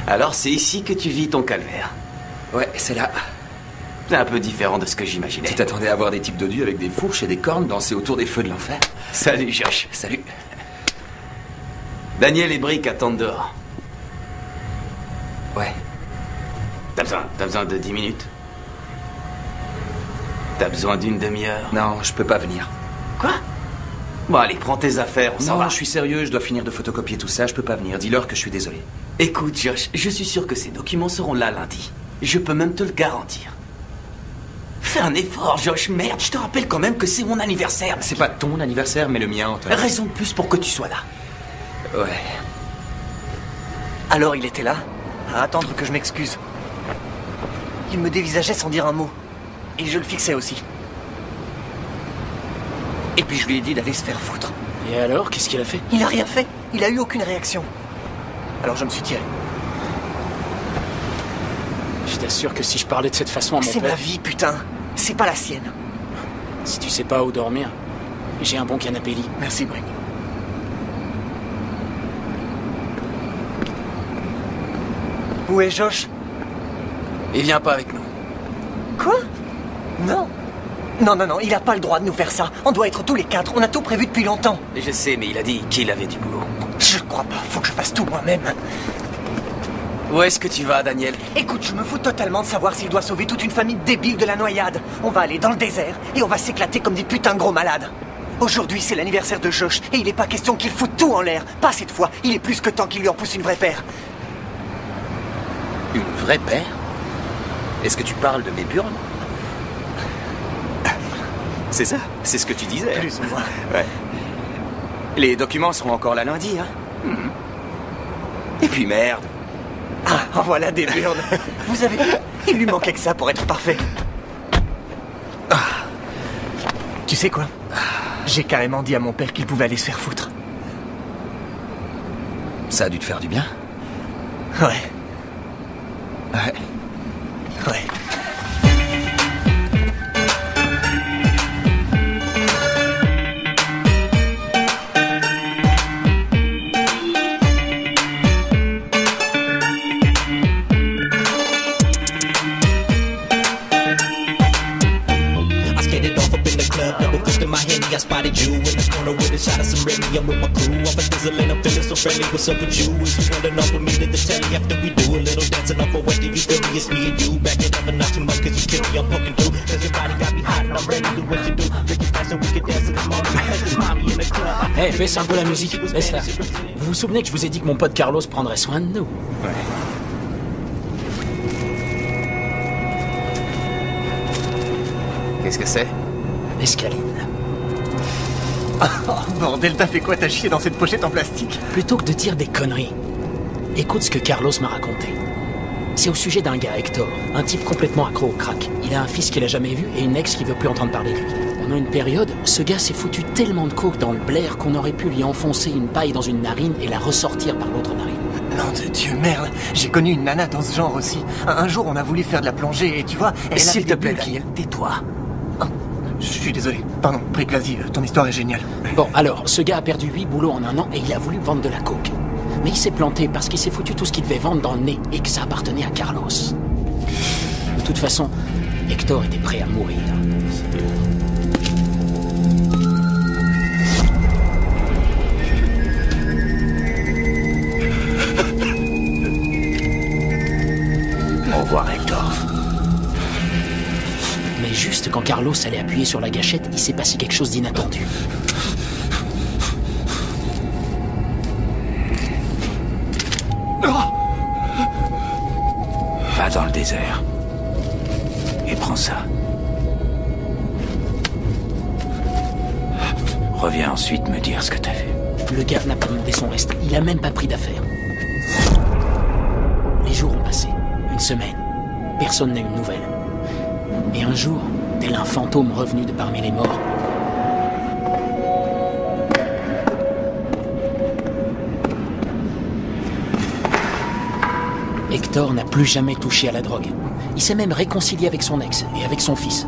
Alors c'est ici que tu vis ton calvaire. Ouais, c'est là. C'est un peu différent de ce que j'imaginais. Tu t'attendais à voir des types dodus avec des fourches et des cornes danser autour des feux de l'enfer? Salut Josh. Salut. Daniel et Brick attendent dehors. Ouais. T'as besoin de 10 minutes? T'as besoin d'une demi-heure? Non, je peux pas venir. Quoi? Bon allez, prends tes affaires, on s'en va. Non, je suis sérieux, je dois finir de photocopier tout ça, je peux pas venir. Dis-leur que je suis désolé. Écoute Josh, je suis sûr que ces documents seront là lundi. Je peux même te le garantir. Fais un effort Josh, merde, je te rappelle quand même que c'est mon anniversaire. C'est pas ton anniversaire, mais le mien, Antoine. Raison de plus pour que tu sois là. Ouais. Alors il était là, à attendre que je m'excuse. Il me dévisageait sans dire un mot. Et je le fixais aussi. Et puis je lui ai dit d'aller se faire foutre. Et alors, qu'est-ce qu'il a fait? Il a rien fait. Il a eu aucune réaction. Alors je me suis tiré. Je t'assure que si je parlais de cette façon à mon C'est père... ma vie, putain. C'est pas la sienne. Si tu sais pas où dormir, j'ai un bon canapé lit. Merci, Brick. Où est Josh? Il vient pas avec nous. Quoi? Non. Non, il a pas le droit de nous faire ça. On doit être tous les quatre. On a tout prévu depuis longtemps. Je sais, mais il a dit qu'il avait du boulot. Je crois pas. Faut que je fasse tout moi-même. Où est-ce que tu vas, Daniel? Écoute, je me fous totalement de savoir s'il doit sauver toute une famille débile de la noyade. On va aller dans le désert et on va s'éclater comme des putains de gros malades. Aujourd'hui, c'est l'anniversaire de Josh et il est pas question qu'il foute tout en l'air. Pas cette fois. Il est plus que temps qu'il lui en pousse une vraie paire. Une vraie paire? Est-ce que tu parles de mes burnes? C'est ça? C'est ce que tu disais? Plus ou moins. Ouais. Les documents seront encore là lundi, hein? Et puis merde. Ah, en voilà des burnes. Vous avez vu? Il lui manquait que ça pour être parfait. Tu sais quoi? J'ai carrément dit à mon père qu'il pouvait aller se faire foutre. Ça a dû te faire du bien? Ouais, Ouais. ouais. I skated off up in the club, double fisted my Henny. I spotted you in the corner with a shot of some Remy. I'm with my crew, I'm a sizzling, I'm feeling so friendly. What's up with you? Is you running off with me to the telly after we do a little dancing off of what do you feel me? It's me and you, back it up and not too much cause you kill me, I'm poking through. Cause your body got me hot and I'm ready to do what you do. Make it fast and we can dance in the morning. This mommy in the club. Eh, baisse un peu la musique, baisse-la. Vous vous souvenez que je vous ai dit que mon pote Carlos prendrait soin de nous? Qu'est-ce que c'est? Mescaline. Oh, bordel, t'as fait quoi? T'as chié dans cette pochette en plastique? Plutôt que de dire des conneries, écoute ce que Carlos m'a raconté. C'est au sujet d'un gars, Hector, un type complètement accro au crack. Il a un fils qu'il a jamais vu et une ex qui veut plus entendre parler de lui. Pendant une période, ce gars s'est foutu tellement de coke dans le blaire qu'on aurait pu lui enfoncer une paille dans une narine et la ressortir par l'autre narine. Non de Dieu, merde. J'ai connu une nana dans ce genre aussi. Un jour, on a voulu faire de la plongée et tu vois, elle S'il avait te des plaît, bulles qui... Daniel, tais-toi. Je suis désolé. Pardon, Brick, vas-y, ton histoire est géniale. Bon, alors, ce gars a perdu 8 boulots en un an et il a voulu vendre de la coke. Mais il s'est planté parce qu'il s'est foutu tout ce qu'il devait vendre dans le nez et que ça appartenait à Carlos. De toute façon, Hector était prêt à mourir. Au revoir, Hector. Mais juste quand Carlos allait appuyer sur la gâchette, il s'est passé quelque chose d'inattendu. Va dans le désert. Et prends ça. Reviens ensuite me dire ce que t'as vu. Le gars n'a pas demandé son reste, il a même pas pris d'affaires. Les jours ont passé, une semaine. Personne n'a eu de nouvelles. Et un jour, tel un fantôme revenu de parmi les morts, Hector n'a plus jamais touché à la drogue. Il s'est même réconcilié avec son ex et avec son fils.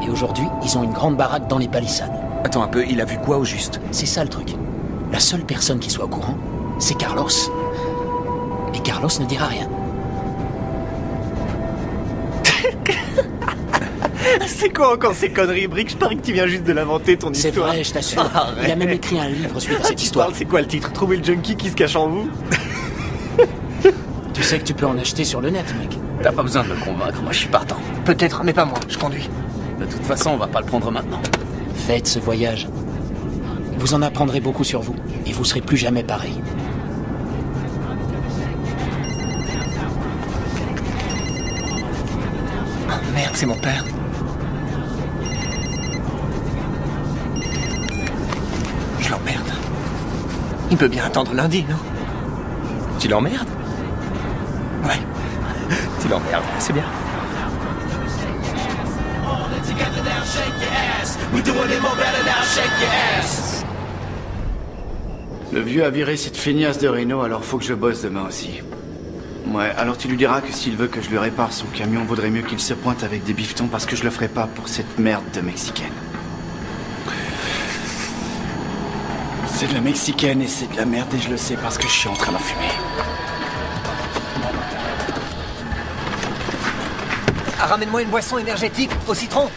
Et aujourd'hui, ils ont une grande baraque dans les palissades. Attends un peu, il a vu quoi au juste? C'est ça le truc. La seule personne qui soit au courant, c'est Carlos. Et Carlos ne dira rien. C'est quoi encore ces conneries, Brick? Je parie que tu viens juste de l'inventer, ton C'est histoire. vrai, je t'assure. Arrête. Il a même écrit un livre suite à cette Tu histoire. parles, c'est quoi le titre? Trouver le junkie qui se cache en vous? Tu sais que tu peux en acheter sur le net, mec. T'as pas besoin de me convaincre, moi je suis partant. Peut-être, mais pas moi, je conduis. De toute façon, on va pas le prendre maintenant. Faites ce voyage. Vous en apprendrez beaucoup sur vous, et vous serez plus jamais pareil. Oh, merde, c'est mon père. Je l'emmerde. Il peut bien attendre lundi, non? Tu l'emmerdes? Ouais. Tu l'emmerdes, c'est bien. Le vieux a viré cette feignasse de Reno, alors faut que je bosse demain aussi. Ouais, alors tu lui diras que s'il veut que je lui répare son camion, vaudrait mieux qu'il se pointe avec des bifetons parce que je le ferai pas pour cette merde de mexicaine. C'est de la mexicaine et c'est de la merde et je le sais parce que je suis en train d'en fumer. Ah, ramène-moi une boisson énergétique au citron.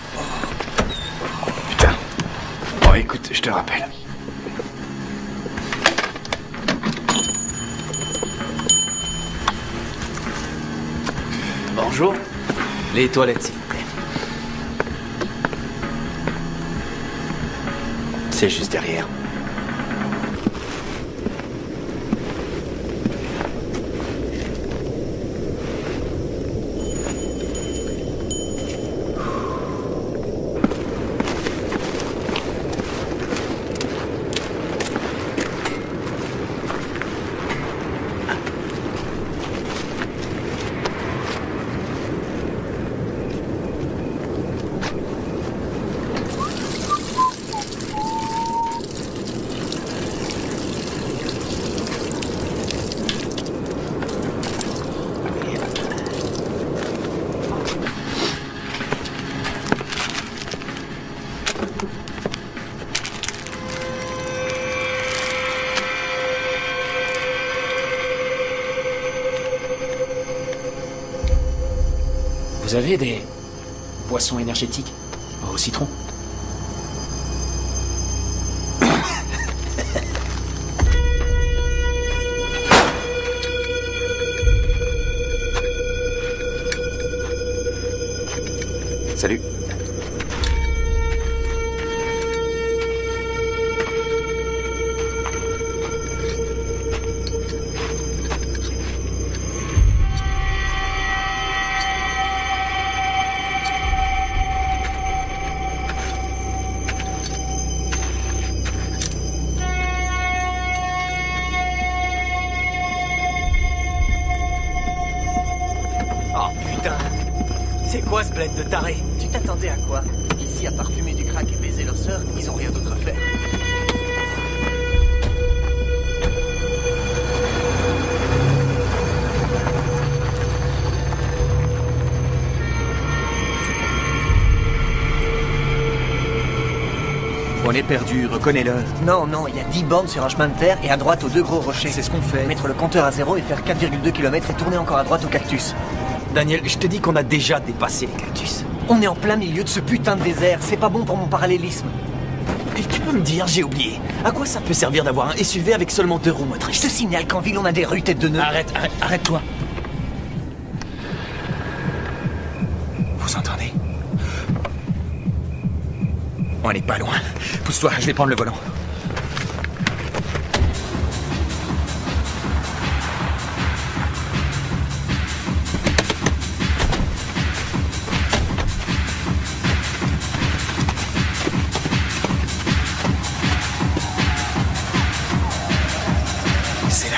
Putain. Bon, écoute, je te rappelle. Bonjour. Les toilettes, s'il vous plaît. C'est juste derrière. Vous avez des boissons énergétiques au citron? Salut. Oh putain! C'est quoi ce bled de taré? Tu t'attendais à quoi? Ici, à part fumer du crack et baiser leur sœur, ils ont rien d'autre à faire. On est perdu, reconnais-le. Non, non, il y a 10 bornes sur un chemin de terre et à droite aux 2 gros rochers. C'est ce qu'on fait. Mettre le compteur à 0 et faire 4,2 km et tourner encore à droite au cactus. Daniel, je te dis qu'on a déjà dépassé les cactus. On est en plein milieu de ce putain de désert, c'est pas bon pour mon parallélisme. Et tu peux me dire, j'ai oublié, à quoi ça peut servir d'avoir un SUV avec seulement 2 roues Je motrices? te signale qu'en ville on a des rues tête de nœud. Arrête-toi. Vous entendez? On n'est pas loin. Pousse-toi, je vais prendre le volant. C'est là.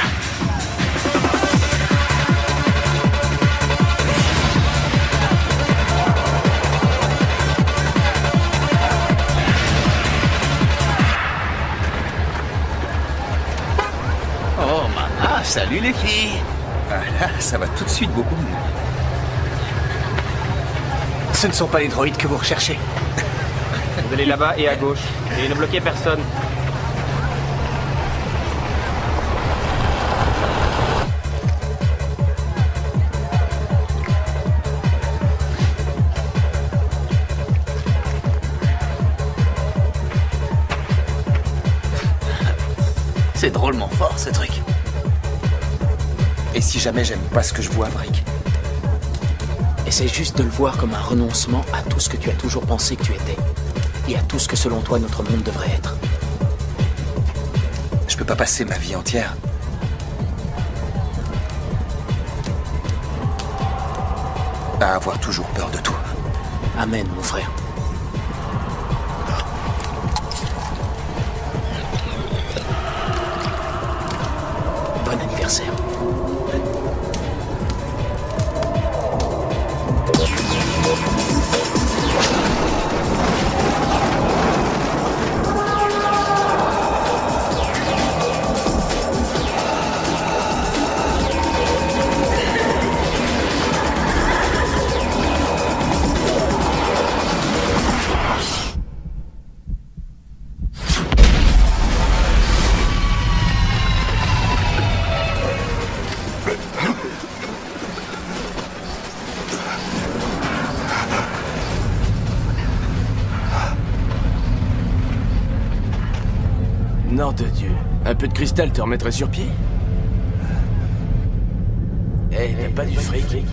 Oh, salut les filles. Ah, là, ça va tout de suite beaucoup mieux. Ce ne sont pas les droïdes que vous recherchez. Vous allez là-bas et à gauche. Et ne bloquez personne. C'est drôlement fort, ce truc. Et si jamais j'aime pas ce que je vois, Brick? Essaie juste de le voir comme un renoncement à tout ce que tu as toujours pensé que tu étais. Et à tout ce que selon toi notre monde devrait être. Je peux pas passer ma vie entière à avoir toujours peur de tout. Amen, mon frère. Bon anniversaire. Nom de Dieu. Un peu de cristal te remettrait sur pied? Eh, t'as pas du fric?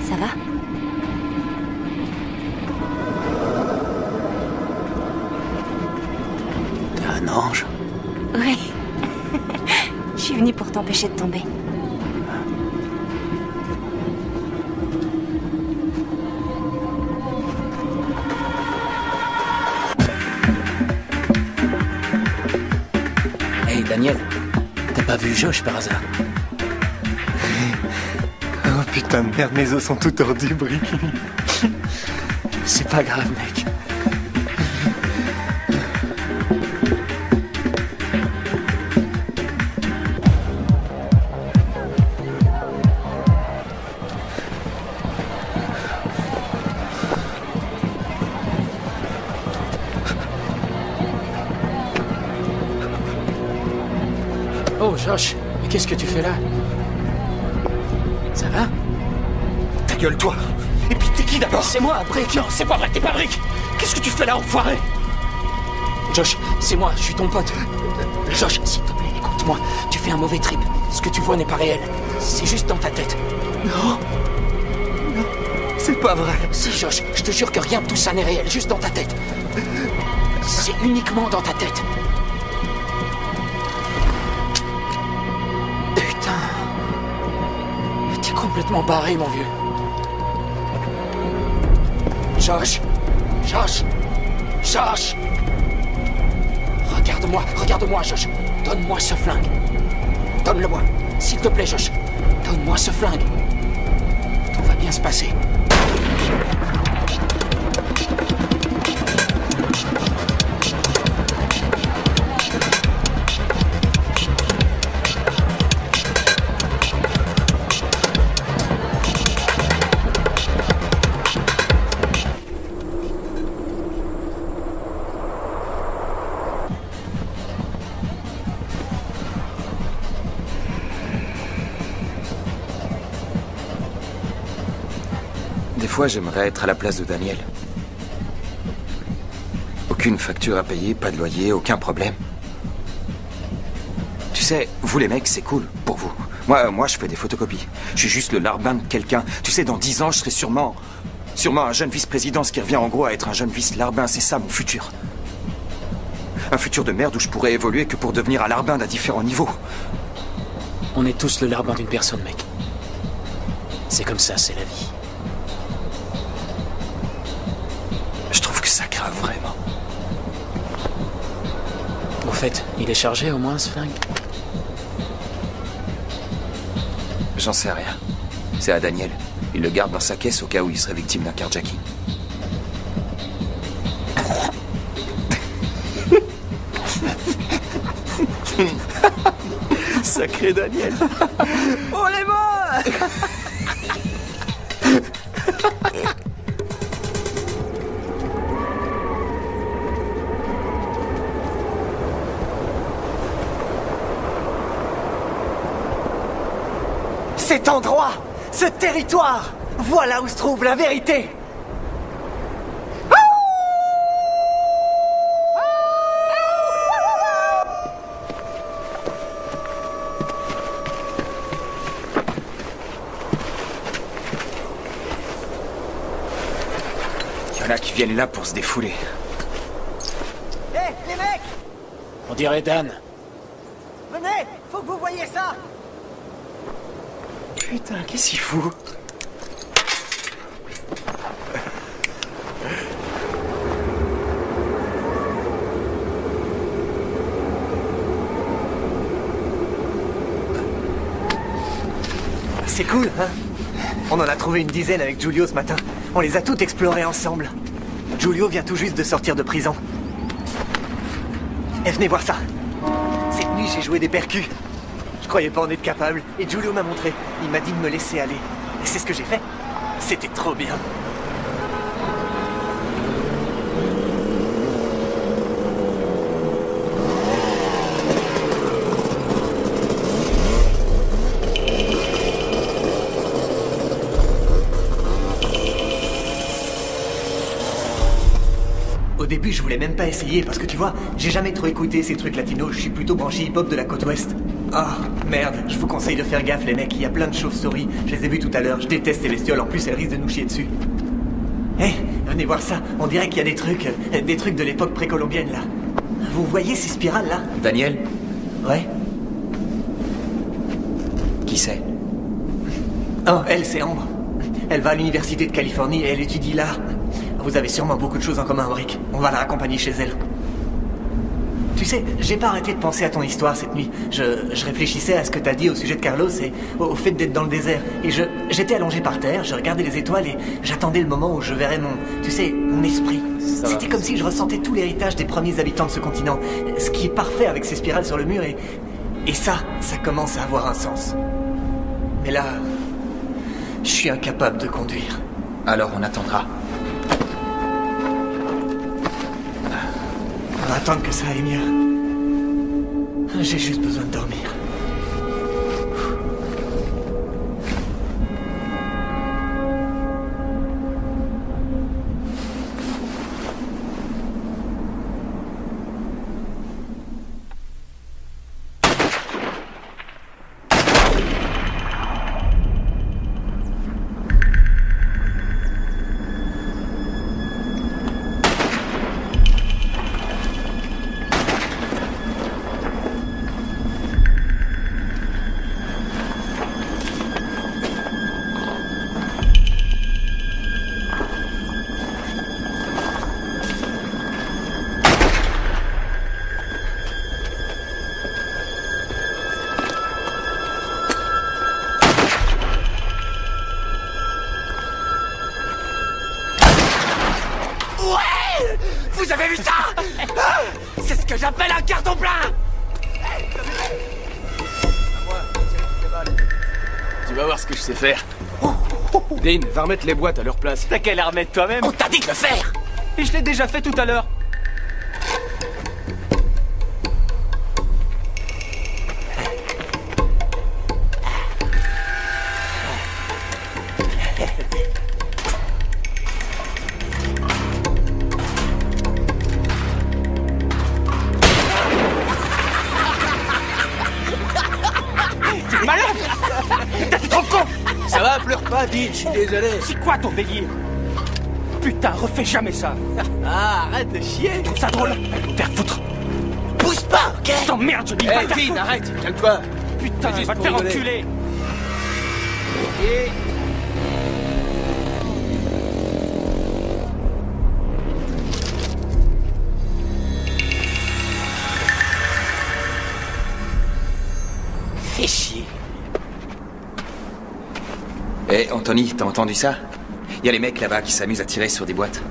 Ça va? T'es un ange. Oui. suis venue pour t'empêcher de tomber. Hey Daniel, t'as pas vu Josh par hasard? Oh putain de merde, mes os sont tout tordus, Brick. C'est pas grave, mec. Oh, Josh, mais qu'est-ce que tu fais là? Ça va? Ta gueule, toi! Et puis t'es qui d'abord? C'est moi, Brick! Non, c'est pas vrai, t'es pas Brick! Qu'est-ce que tu fais là, enfoiré? Josh, c'est moi, je suis ton pote. Josh, s'il te plaît, écoute-moi. Tu fais un mauvais trip. Ce que tu vois n'est pas réel. C'est juste dans ta tête. Non. Non, c'est pas vrai. Si, Josh, je te jure que rien de tout ça n'est réel, juste dans ta tête. C'est uniquement dans ta tête. Putain. T'es complètement barré, mon vieux. Josh. Josh. Josh. Regarde-moi, Josh. Donne-moi ce flingue. Donne-le-moi. S'il te plaît, Josh. Donne-moi ce flingue. Tout va bien se passer. Des fois, j'aimerais être à la place de Daniel. Aucune facture à payer, pas de loyer, aucun problème. Tu sais, vous les mecs, c'est cool pour vous. Moi, je fais des photocopies. Je suis juste le larbin de quelqu'un. Tu sais, dans 10 ans, je serai sûrement un jeune vice-président, ce qui revient en gros à être un jeune vice-larbin. C'est ça, mon futur. Un futur de merde où je pourrais évoluer que pour devenir un larbin à différents niveaux. On est tous le larbin d'une personne, mec. C'est comme ça, c'est la vie. Je trouve que ça grave vraiment. Au fait, il est chargé au moins, ce flingue? J'en sais rien. C'est à Daniel. Il le garde dans sa caisse au cas où il serait victime d'un carjacking. Sacré Daniel. Oh les mains. Cet endroit, ce territoire, voilà où se trouve la vérité. Il y en a qui viennent là pour se défouler. Hé, les mecs, On dirait Dan. venez, faut que vous voyiez ça. Putain, qu'est-ce qu'il fout? C'est cool, hein? On en a trouvé une dizaine avec Giulio ce matin. On les a toutes explorées ensemble. Giulio vient tout juste de sortir de prison. Et venez voir ça. Cette nuit, j'ai joué des percus. Je croyais pas en être capable, et Giulio m'a montré. Il m'a dit de me laisser aller. Et c'est ce que j'ai fait. C'était trop bien. Au début, je voulais même pas essayer parce que tu vois, j'ai jamais trop écouté ces trucs latinos, je suis plutôt branché hip-hop de la côte ouest. Ah, merde, je vous conseille de faire gaffe les mecs, il y a plein de chauves-souris, je les ai vus tout à l'heure, je déteste ces bestioles, en plus elles risquent de nous chier dessus. Hé, venez voir ça, on dirait qu'il y a des trucs de l'époque précolombienne là. Vous voyez ces spirales là? Daniel, Ouais. Qui c'est? Oh, elle, c'est Ambre. Elle va à l'université de Californie et elle étudie l'art. Vous avez sûrement beaucoup de choses en commun, Rick. On va la raccompagner chez elle. Tu sais, j'ai pas arrêté de penser à ton histoire cette nuit. Je réfléchissais à ce que t'as dit au sujet de Carlos et au fait d'être dans le désert. Et j'étais allongé par terre, je regardais les étoiles et j'attendais le moment où je verrais mon esprit. C'était comme si je ressentais tout l'héritage des premiers habitants de ce continent. Ce qui est parfait avec ces spirales sur le mur et ça commence à avoir un sens. Mais là, je suis incapable de conduire. Alors on attendra. On va attendre que ça aille mieux. J'ai juste besoin de dormir. Vous avez vu ça? C'est ce que j'appelle un carton plein. Tu vas voir ce que je sais faire. Dean, va remettre les boîtes à leur place. T'as qu'à les remettre toi-même. On t'a dit de le faire. Et je l'ai déjà fait tout à l'heure. Ça va, pleure pas, Dean, je suis désolé. C'est quoi ton délire? Putain, refais jamais ça. Ah, arrête de chier. Tu trouves ça drôle? Faire foutre. Pousse pas, ok? Je t'emmerde, je dis. Hé, Dean, arrête, calme-toi. Putain, C'est juste va te pour faire rigoler. enculer. Et... Fais chier. Hé, Anthony, t'as entendu ça? Il y a les mecs là-bas qui s'amusent à tirer sur des boîtes.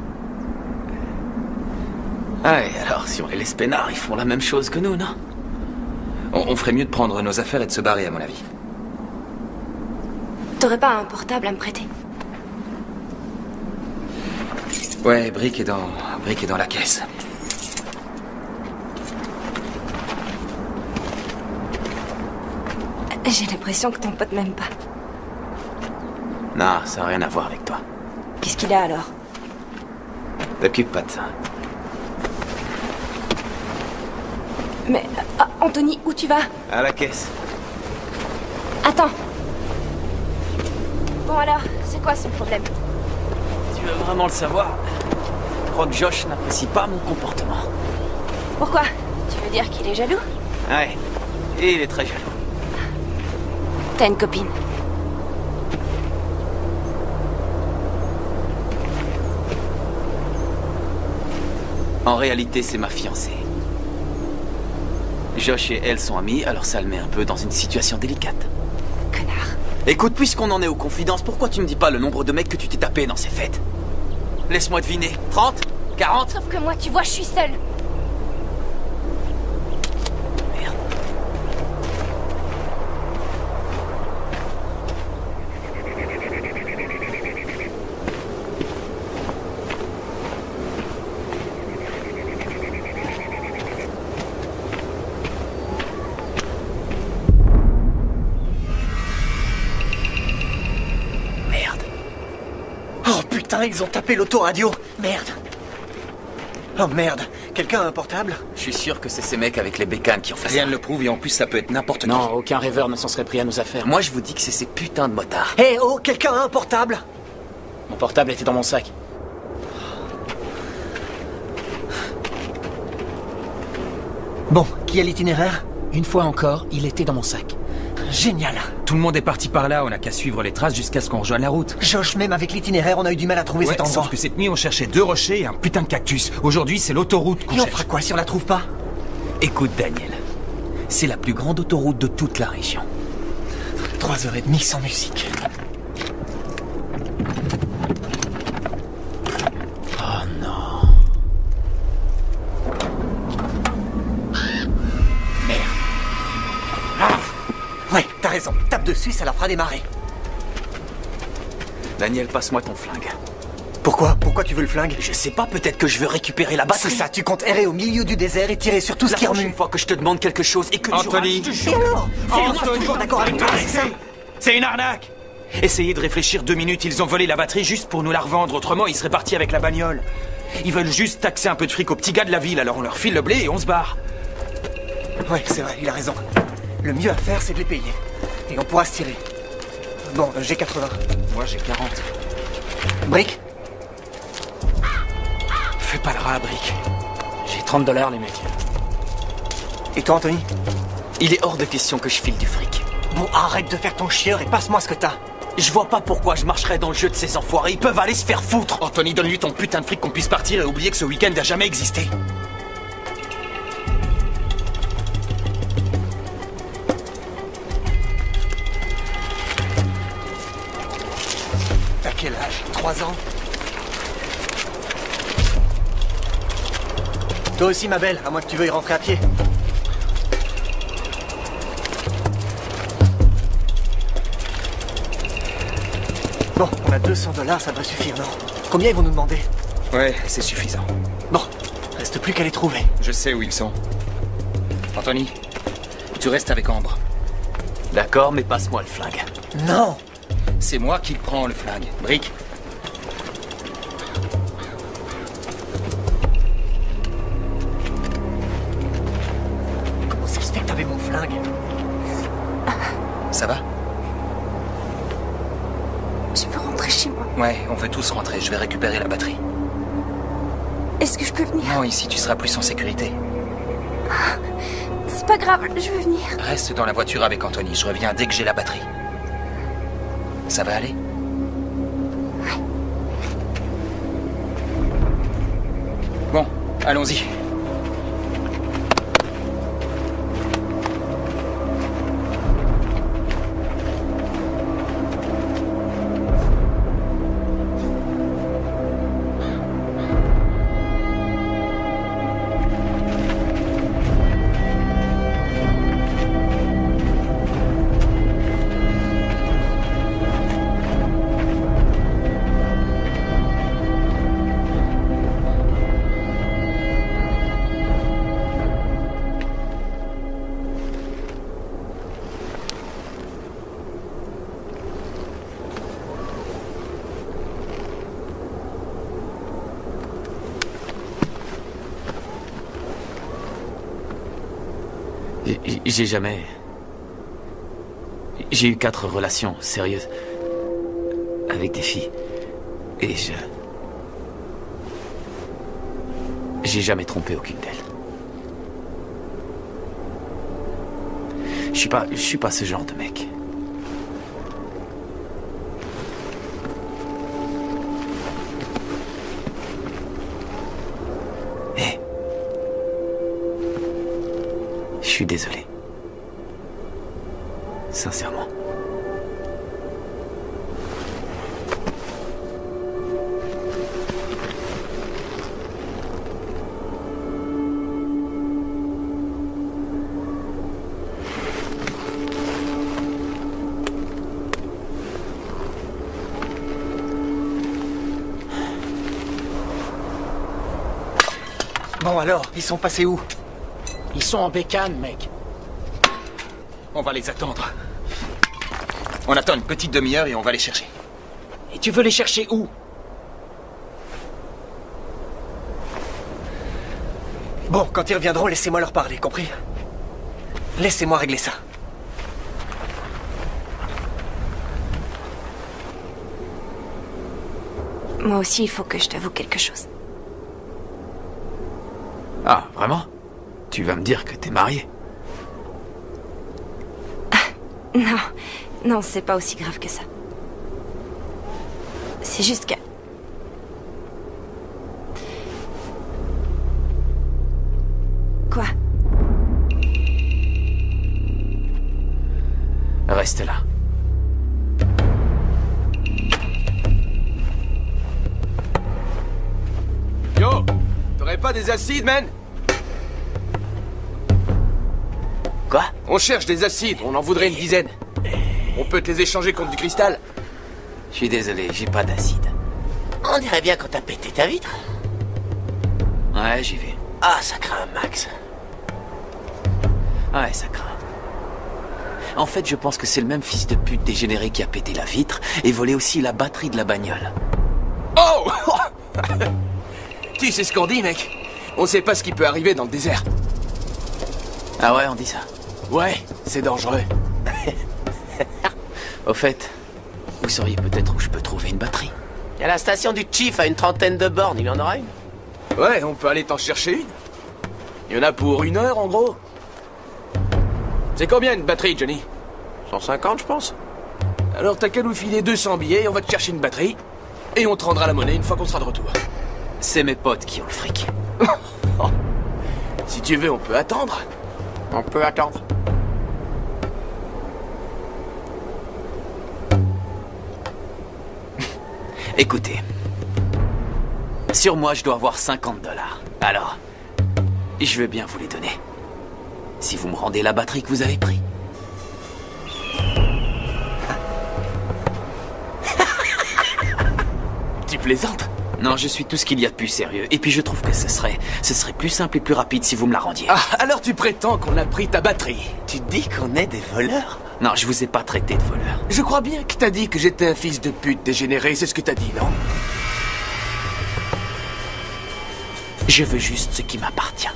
Ah, et alors, si on les laisse peinards, ils font la même chose que nous, non? On ferait mieux de prendre nos affaires et de se barrer, à mon avis. T'aurais pas un portable à me prêter? Ouais, Brick est dans la caisse. J'ai l'impression que ton pote m'aime pas. Non, ça n'a rien à voir avec toi. Qu'est-ce qu'il a alors? T'occupe pas de ça. Mais... ah, Anthony, où tu vas? À la caisse. Attends. Bon alors, c'est quoi son problème? Tu veux vraiment le savoir? Je crois que Josh n'apprécie pas mon comportement. Pourquoi? Tu veux dire qu'il est jaloux? Ouais, et il est très jaloux. T'as une copine? En réalité, c'est ma fiancée. Josh et elle sont amis, alors ça le met un peu dans une situation délicate. Connard. Écoute, puisqu'on en est aux confidences, pourquoi tu me dis pas le nombre de mecs que tu t'es tapé dans ces fêtes? Laisse-moi deviner. 30? 40? Sauf que moi, tu vois, je suis seule. Merde. Oh putain, ils ont tapé l'autoradio. Merde. Oh merde. Quelqu'un a un portable? Je suis sûr que c'est ces mecs avec les bécanes qui ont fait Rien ça. ne le prouve et en plus ça peut être n'importe qui. Non, aucun rêveur ne s'en serait pris à nos affaires. Moi, je vous dis que c'est ces putains de motards. Hé, oh, quelqu'un a un portable? Mon portable était dans mon sac. Bon, qui a l'itinéraire? Une fois encore, il était dans mon sac. Génial. Tout le monde est parti par là, on n'a qu'à suivre les traces jusqu'à ce qu'on rejoigne la route. Josh, même avec l'itinéraire, on a eu du mal à trouver cet endroit. Sauf que cette nuit, on cherchait 2 rochers et un putain de cactus. Aujourd'hui, c'est l'autoroute qu'on Et on cherche. fera quoi si on la trouve pas? Écoute, Daniel, c'est la plus grande autoroute de toute la région. 3h30 sans musique. Oh non. Ouais, t'as raison. Tape dessus, ça la fera démarrer. Daniel, passe-moi ton flingue. Pourquoi? Pourquoi tu veux le flingue? Je sais pas, peut-être que je veux récupérer la C'est batterie. ça, tu comptes errer au milieu du désert et tirer sur tout ce qui La remue. prochaine fois que je te demande quelque chose et que Anthony. Et alors? Moi, je suis toujours d'accord avec toi, c'est ça? C'est une arnaque! Essayez de réfléchir 2 minutes, ils ont volé la batterie juste pour nous la revendre, autrement ils seraient partis avec la bagnole. Ils veulent juste taxer un peu de fric aux petits gars de la ville, alors on leur file le blé et on se barre. Ouais, c'est vrai, il a raison. Le mieux à faire, c'est de les payer. Et on pourra se tirer. Bon, j'ai 80. Moi j'ai 40. Brick? Fais pas le rat, Brick. J'ai 30 $, les mecs. Et toi, Anthony? Il est hors de question que je file du fric. Bon, arrête de faire ton chieur et passe-moi ce que t'as. Je vois pas pourquoi je marcherais dans le jeu de ces enfoirés. Ils peuvent aller se faire foutre. Anthony, donne-lui ton putain de fric qu'on puisse partir et oublier que ce week-end n'a jamais existé. T'as quel âge? 3 ans? Toi aussi, ma belle, à moins que tu veuilles rentrer à pied. Bon, on a 200 $, ça devrait suffire, non? Combien ils vont nous demander? Ouais, c'est suffisant. Bon, reste plus qu'à les trouver. Je sais où ils sont. Anthony, tu restes avec Ambre. D'accord, mais passe-moi le flingue. Non! C'est moi qui prends le flingue. Brick. Comment ça se fait que t'avais mon flingue? Ça va? Je veux rentrer chez moi. Ouais, on veut tous rentrer. Je vais récupérer la batterie. Est-ce que je peux venir? Non, ici tu seras plus en sécurité. C'est pas grave, je veux venir. Reste dans la voiture avec Anthony. Je reviens dès que j'ai la batterie. Ça va aller? Bon, allons-y. J'ai jamais... J'ai eu 4 relations sérieuses avec des filles. Et j'ai jamais trompé aucune d'elles. Je suis pas ce genre de mec. Hé. Je suis désolé. Sincèrement. Bon alors, ils sont passés où? Ils sont en bécane, mec. On va les attendre. On attend une petite demi-heure et on va les chercher. Et tu veux les chercher où? Bon, quand ils reviendront, laissez-moi leur parler, compris? Laissez-moi régler ça. Moi aussi, il faut que je t'avoue quelque chose. Ah, vraiment? Tu vas me dire que t'es mariée? Non, Non, c'est pas aussi grave que ça. C'est juste que... Quoi? Reste là. Yo! T'aurais pas des acides, man? Quoi? On cherche des acides, on en voudrait une dizaine. On peut te les échanger contre du cristal? Je suis désolé, j'ai pas d'acide. On dirait bien quand t'as pété ta vitre. Ouais, j'y vais. Ah, ça craint un max. Ouais, ça craint. En fait, je pense que c'est le même fils de pute dégénéré qui a pété la vitre et volé aussi la batterie de la bagnole. Oh! Tu sais ce qu'on dit, mec? On sait pas ce qui peut arriver dans le désert. Ah ouais, on dit ça. Ouais, c'est dangereux. Au fait, vous sauriez peut-être où je peux trouver une batterie. Il y a la station du Chief à une trentaine de bornes, il en aura une. Ouais, on peut aller t'en chercher une. Il y en a pour 1 heure, en gros. C'est combien une batterie, Johnny? 150, je pense. Alors t'as qu'à nous filer 200 billets, on va te chercher une batterie. Et on te rendra la monnaie une fois qu'on sera de retour. C'est mes potes qui ont le fric. Si tu veux, on peut attendre. On peut attendre. Écoutez. Sur moi, je dois avoir 50 $. Alors, je vais bien vous les donner. Si vous me rendez la batterie que vous avez pris. Tu plaisantes? Non, je suis tout ce qu'il y a de plus sérieux. Et puis je trouve que ce serait plus simple et plus rapide si vous me la rendiez. Ah, alors tu prétends qu'on a pris ta batterie? Tu dis qu'on est des voleurs? Non, je vous ai pas traité de voleur. Je crois bien que t'as dit que j'étais un fils de pute dégénéré, c'est ce que t'as dit, non? Je veux juste ce qui m'appartient.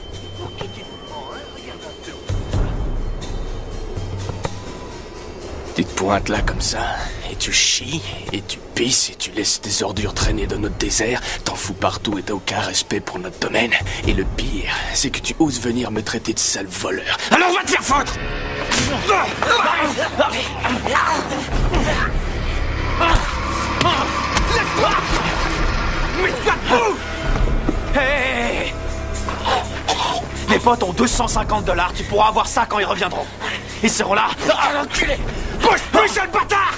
Tu te pointes là comme ça, et tu chies, et tu pisses, et tu laisses des ordures traîner dans notre désert, t'en fous partout et t'as aucun respect pour notre domaine. Et le pire, c'est que tu oses venir me traiter de sale voleur. Alors va te faire foutre! Lève-toi! Mets-toi debout! Hé! Les potes ont 250 $, tu pourras avoir ça quand ils reviendront. Ils seront là. Ah, l'enculé! Bouge, sale bâtard!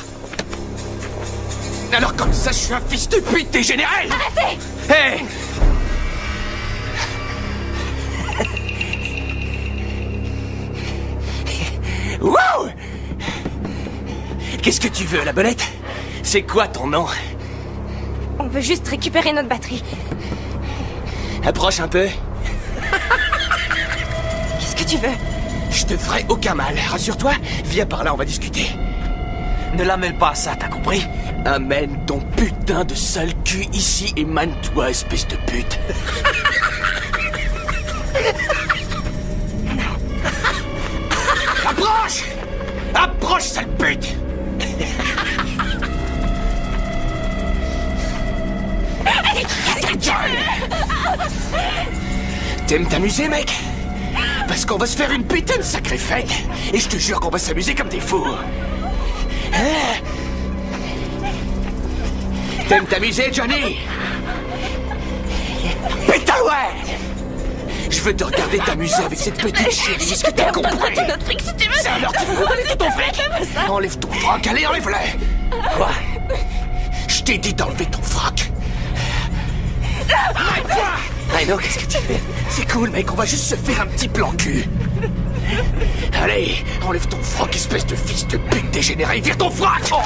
Alors comme ça, je suis un fils de pute dégénéré! Arrêtez! Hé! Wow! Qu'est-ce que tu veux, la belette? C'est quoi ton nom? On veut juste récupérer notre batterie. Approche un peu. Qu'est-ce que tu veux? Je te ferai aucun mal, rassure-toi. Viens par là, on va discuter. Ne la mêle pas à ça, t'as compris? Amène ton putain de sale cul ici et mane-toi, espèce de pute. Approche! Approche, sale pute! Ta gueule! T'aimes t'amuser, mec? Parce qu'on va se faire une putain de sacrée fête. Et je te jure qu'on va s'amuser comme des fous. Hein? T'aimes t'amuser, Johnny? Putain, ouais! Je veux te regarder t'amuser avec cette petite chérie, est-ce que t'as compris? Notre fric, si tu veux. C'est alors tu veux donner ton fric? Enlève ton froc, allez, enlève-le! Quoi? Je t'ai dit d'enlever ton froc. Rhino, qu'est-ce que tu fais? C'est cool, mec, on va juste se faire un petit plan cul. Allez, enlève ton froc, espèce de fils de pute dégénéré, vire ton froc! Oh.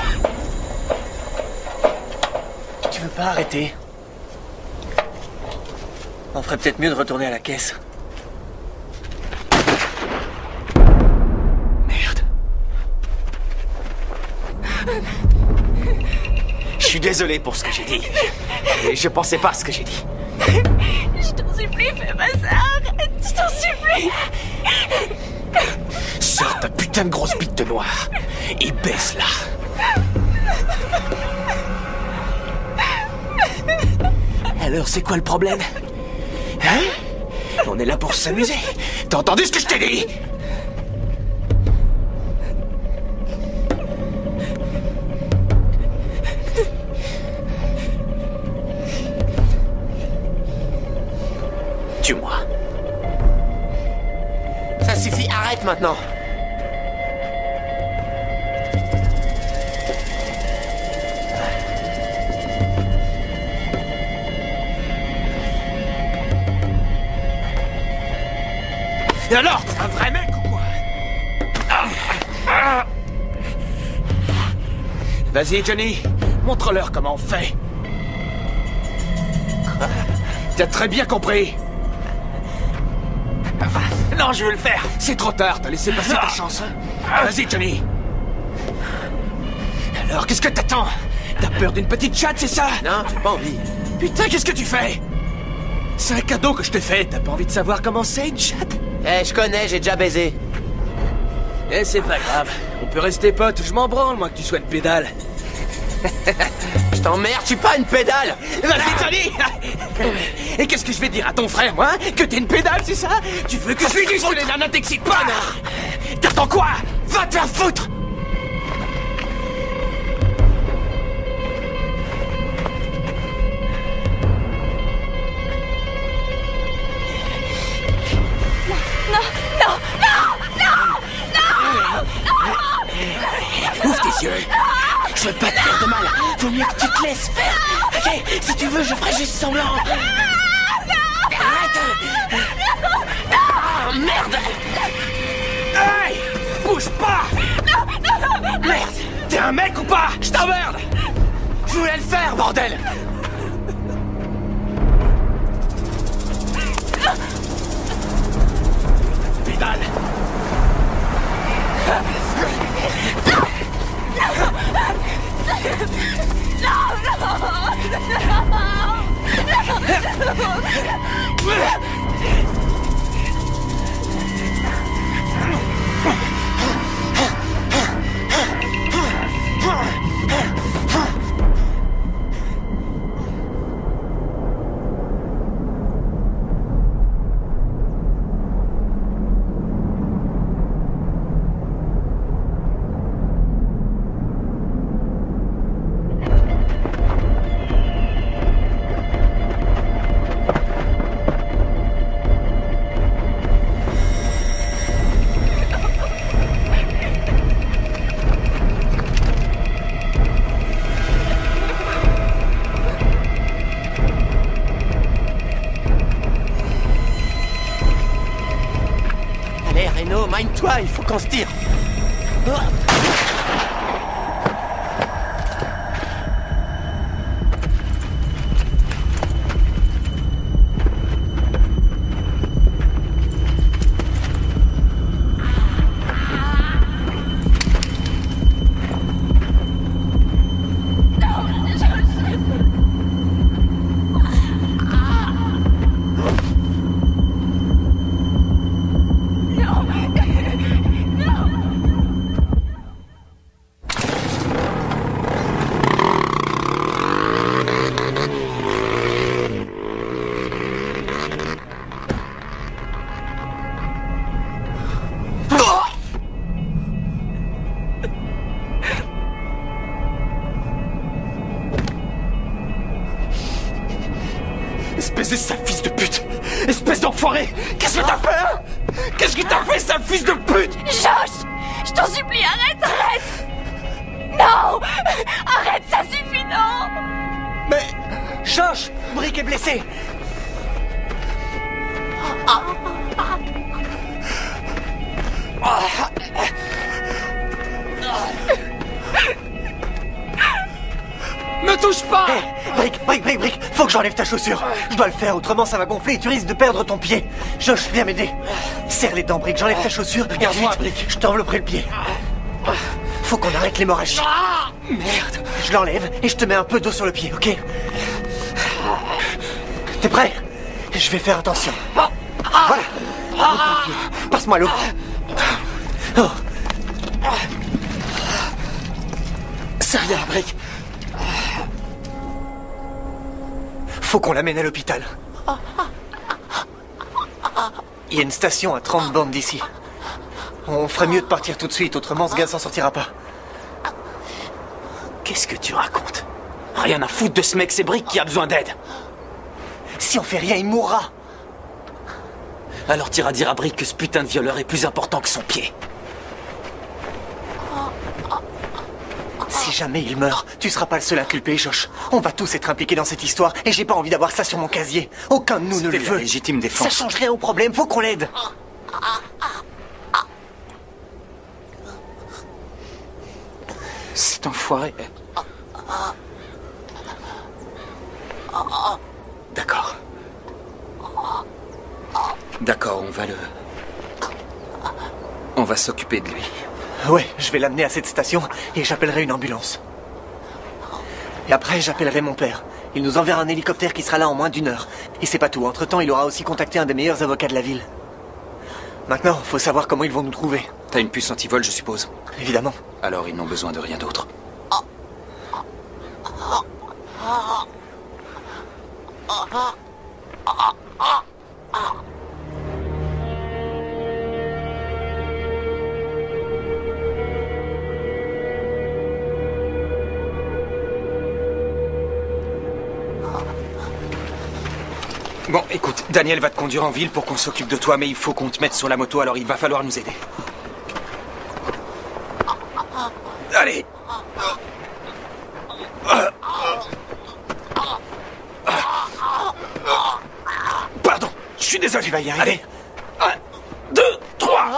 Tu veux pas arrêter? On ferait peut-être mieux de retourner à la caisse. Merde. Je suis désolé pour ce que j'ai dit. Et je pensais pas à ce que j'ai dit. Je t'en supplie, fais pas ça. Arrête, je t'en supplie. Sors ta putain de grosse bite de noir et baisse-la. Alors, c'est quoi le problème? Hein? On est là pour s'amuser. T'as entendu ce que je t'ai dit? Tue-moi. Ça suffit, arrête maintenant. Et alors, t'es un vrai mec ou quoi? Vas-y, Johnny, montre-leur comment on fait. T'as très bien compris. Non, je veux le faire. C'est trop tard, t'as laissé passer ta chance. Vas-y, Johnny. Alors, qu'est-ce que t'attends? T'as peur d'une petite chatte, c'est ça? Non, j'ai pas envie. Putain, qu'est-ce que tu fais? C'est un cadeau que je te fais. T'as pas envie de savoir comment c'est, une chatte? Eh, je connais, j'ai déjà baisé. Eh, c'est pas grave. On peut rester potes. Je m'en branle, moi, que tu sois une pédale. Je t'emmerde, je suis pas une pédale. Vas-y, Johnny. Et qu'est-ce que je vais dire à ton frère, moi? Que t'es une pédale, c'est ça? Tu veux que je lui dise que les nanas t'excitent pas? T'attends quoi? Va te faire foutre! Ouvre tes yeux. Je veux pas te faire de mal. Vaut mieux que tu te laisses faire. Ok, si tu veux, je ferai juste semblant. Arrête. Oh, merde. Hey, bouge pas. Merde. T'es un mec ou pas? Je t'emmerde. Je voulais le faire, bordel. Pédale. Mind-toi, il faut qu'on se tire. Espèce de sale fils de pute! Espèce d'enfoiré! Qu'est-ce que t'as fait, hein? Qu'est-ce que t'as fait, sale fils de pute? Josh! Je t'en supplie, arrête! Non! Arrête, ça suffit, non! Mais... Josh! Brick est blessé! Me touche pas! Hey, Brick! Faut que j'enlève ta chaussure! Je dois le faire, autrement ça va gonfler et tu risques de perdre ton pied! Josh, viens m'aider! Serre les dents, Brick, j'enlève ta chaussure et ensuite, Brick, je t'envelopperai le pied! Faut qu'on arrête l'hémorragie! Merde! Je l'enlève et je te mets un peu d'eau sur le pied, ok? T'es prêt? Je vais faire attention. Voilà! Passe-moi l'eau! Oh. Ça vient, Brick! Faut qu'on l'amène à l'hôpital. Il y a une station à 30 bornes d'ici. On ferait mieux de partir tout de suite, autrement ce gars s'en sortira pas. Qu'est-ce que tu racontes? Rien à foutre de ce mec, c'est Brick qui a besoin d'aide. Si on fait rien, il mourra. Alors t'iras dire à Brick que ce putain de violeur est plus important que son pied. Si jamais il meurt, tu seras pas le seul inculpé, Josh. On va tous être impliqués dans cette histoire et j'ai pas envie d'avoir ça sur mon casier. Aucun de nous ne le C'était la veut. légitime défense. Ça change rien au problème, faut qu'on l'aide. Cet enfoiré... D'accord. D'accord, on va s'occuper de lui. Ouais, je vais l'amener à cette station et j'appellerai une ambulance. Et après, j'appellerai mon père. Il nous enverra un hélicoptère qui sera là en moins d'1 heure. Et c'est pas tout. Entre-temps, il aura aussi contacté un des meilleurs avocats de la ville. Maintenant, faut savoir comment ils vont nous trouver. T'as une puce anti-vol, je suppose? Évidemment. Alors ils n'ont besoin de rien d'autre. Bon, écoute, Daniel va te conduire en ville pour qu'on s'occupe de toi, mais il faut qu'on te mette sur la moto, alors il va falloir nous aider. Allez. Pardon, je suis désolé. Tu vas y arriver. Allez. 1, 2, 3.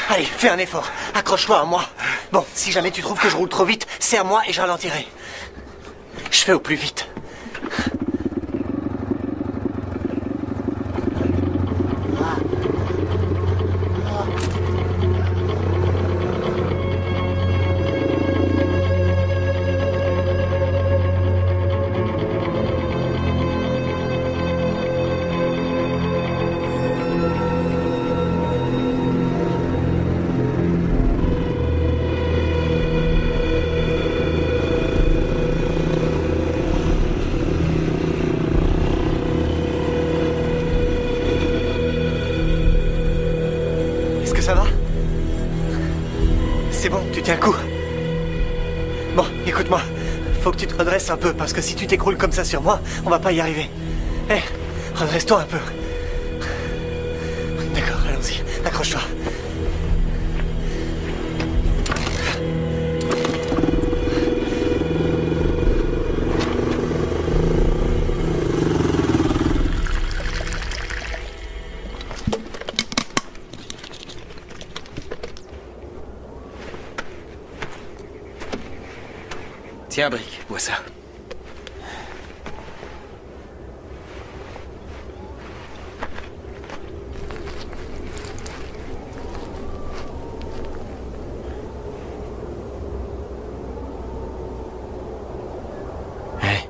Allez, fais un effort. Accroche-toi à moi. Bon, si jamais tu trouves que je roule trop vite, c'est à moi et je ralentirai. Je fais au plus vite. Ça va? C'est bon, tu tiens le coup. Bon, écoute-moi. Faut que tu te redresses un peu, parce que si tu t'écroules comme ça sur moi, on va pas y arriver. Hé, redresse-toi un peu. D'accord, allons-y. Accroche-toi. Tiens, Brick, vois ça. Hé.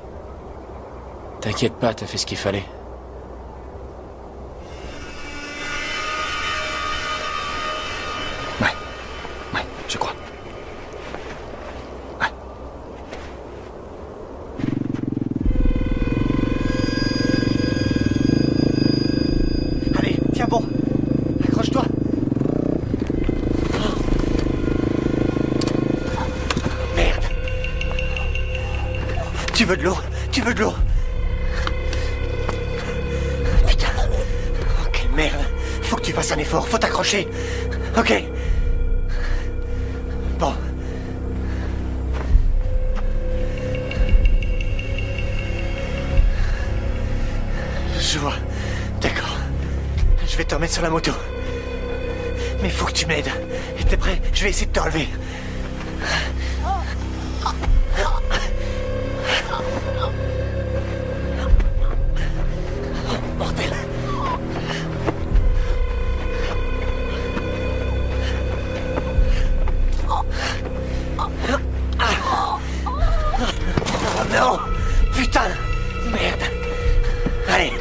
T'inquiète pas, t'as fait ce qu'il fallait. Ouais, je crois. Bon, accroche-toi. Merde. Tu veux de l'eau? Tu veux de l'eau? Putain. Ok, merde. Faut que tu fasses un effort, faut t'accrocher. Ok. Bon. Je vois. D'accord. Je vais te remettre sur la moto. Mais faut que tu m'aides. T'es prêt? Je vais essayer de te relever. Oh, bordel. Oh non! Putain! Merde! Allez!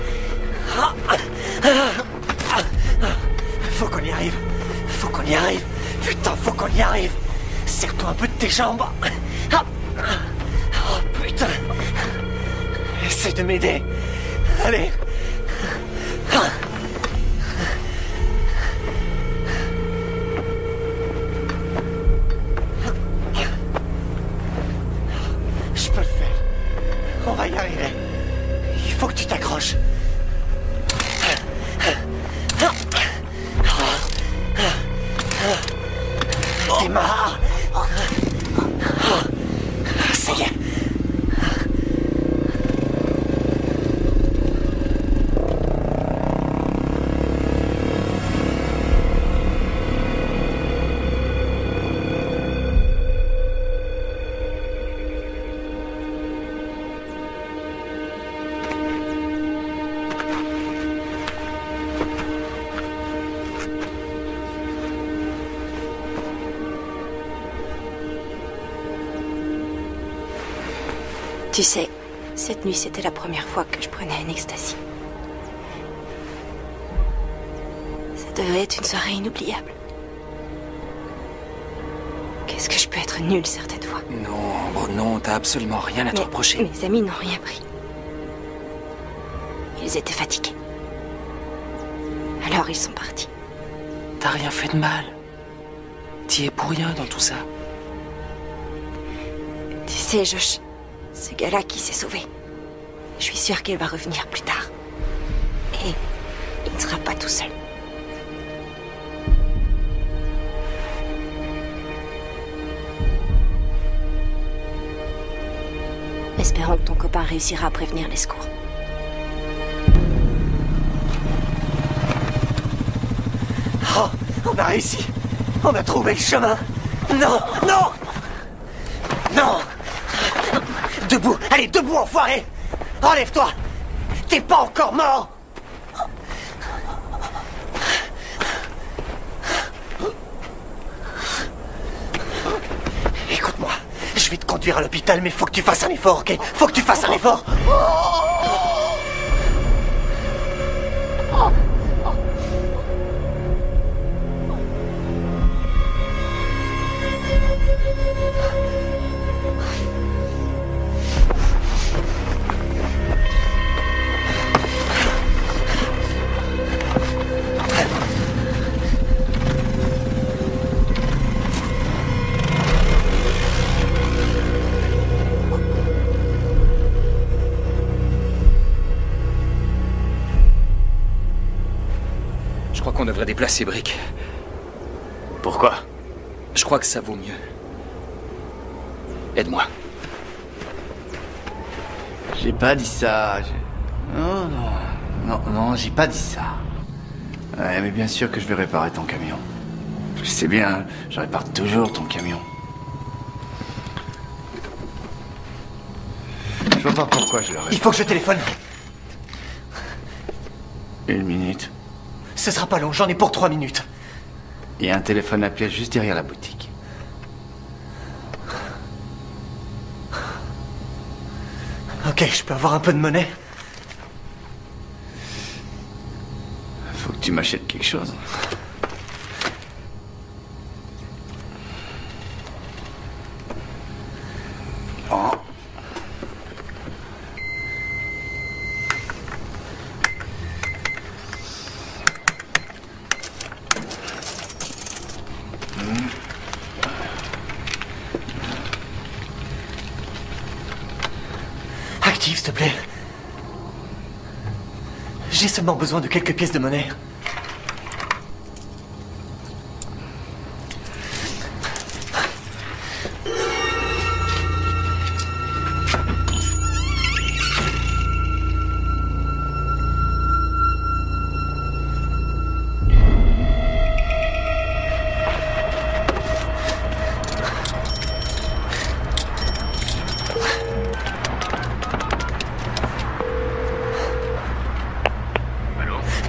Faut qu'on y arrive. Faut qu'on y arrive. Putain, faut qu'on y arrive. Serre-toi un peu de tes jambes. Oh putain. Essaye de m'aider. Allez. Je peux le faire. On va y arriver. Il faut que tu Tu sais, cette nuit, c'était la première fois que je prenais une ecstasy. Ça devait être une soirée inoubliable. Qu'est-ce que je peux être nulle certaines fois? Non, oh non, t'as absolument rien à te reprocher. Mes amis n'ont rien pris. Ils étaient fatigués. Alors ils sont partis. T'as rien fait de mal. T'y es pour rien dans tout ça. Tu sais, Josh, ce gars-là qui s'est sauvé, je suis sûre qu'il va revenir plus tard. Et il ne sera pas tout seul. Espérons que ton copain réussira à prévenir les secours. Oh, on a réussi. On a trouvé le chemin. Non, non, non. Debout, allez, debout, enfoiré. Enlève-toi. T'es pas encore mort. Écoute-moi, je vais te conduire à l'hôpital, mais faut que tu fasses un effort, ok? Faut que tu fasses un effort. Je crois qu'on devrait déplacer Brick. Pourquoi? Je crois que ça vaut mieux. Aide-moi. J'ai pas dit ça. Non, j'ai pas dit ça. Ouais, mais bien sûr que je vais réparer ton camion. Je sais bien, je répare toujours ton camion. Je vois pas pourquoi je le répare. Il faut que je téléphone. 1 minute. Ce sera pas long, j'en ai pour 3 minutes. Il y a un téléphone à pièce juste derrière la boutique. Ok, je peux avoir un peu de monnaie? Faut que tu m'achètes quelque chose. Oh. Active, s'il te plaît. J'ai seulement besoin de quelques pièces de monnaie.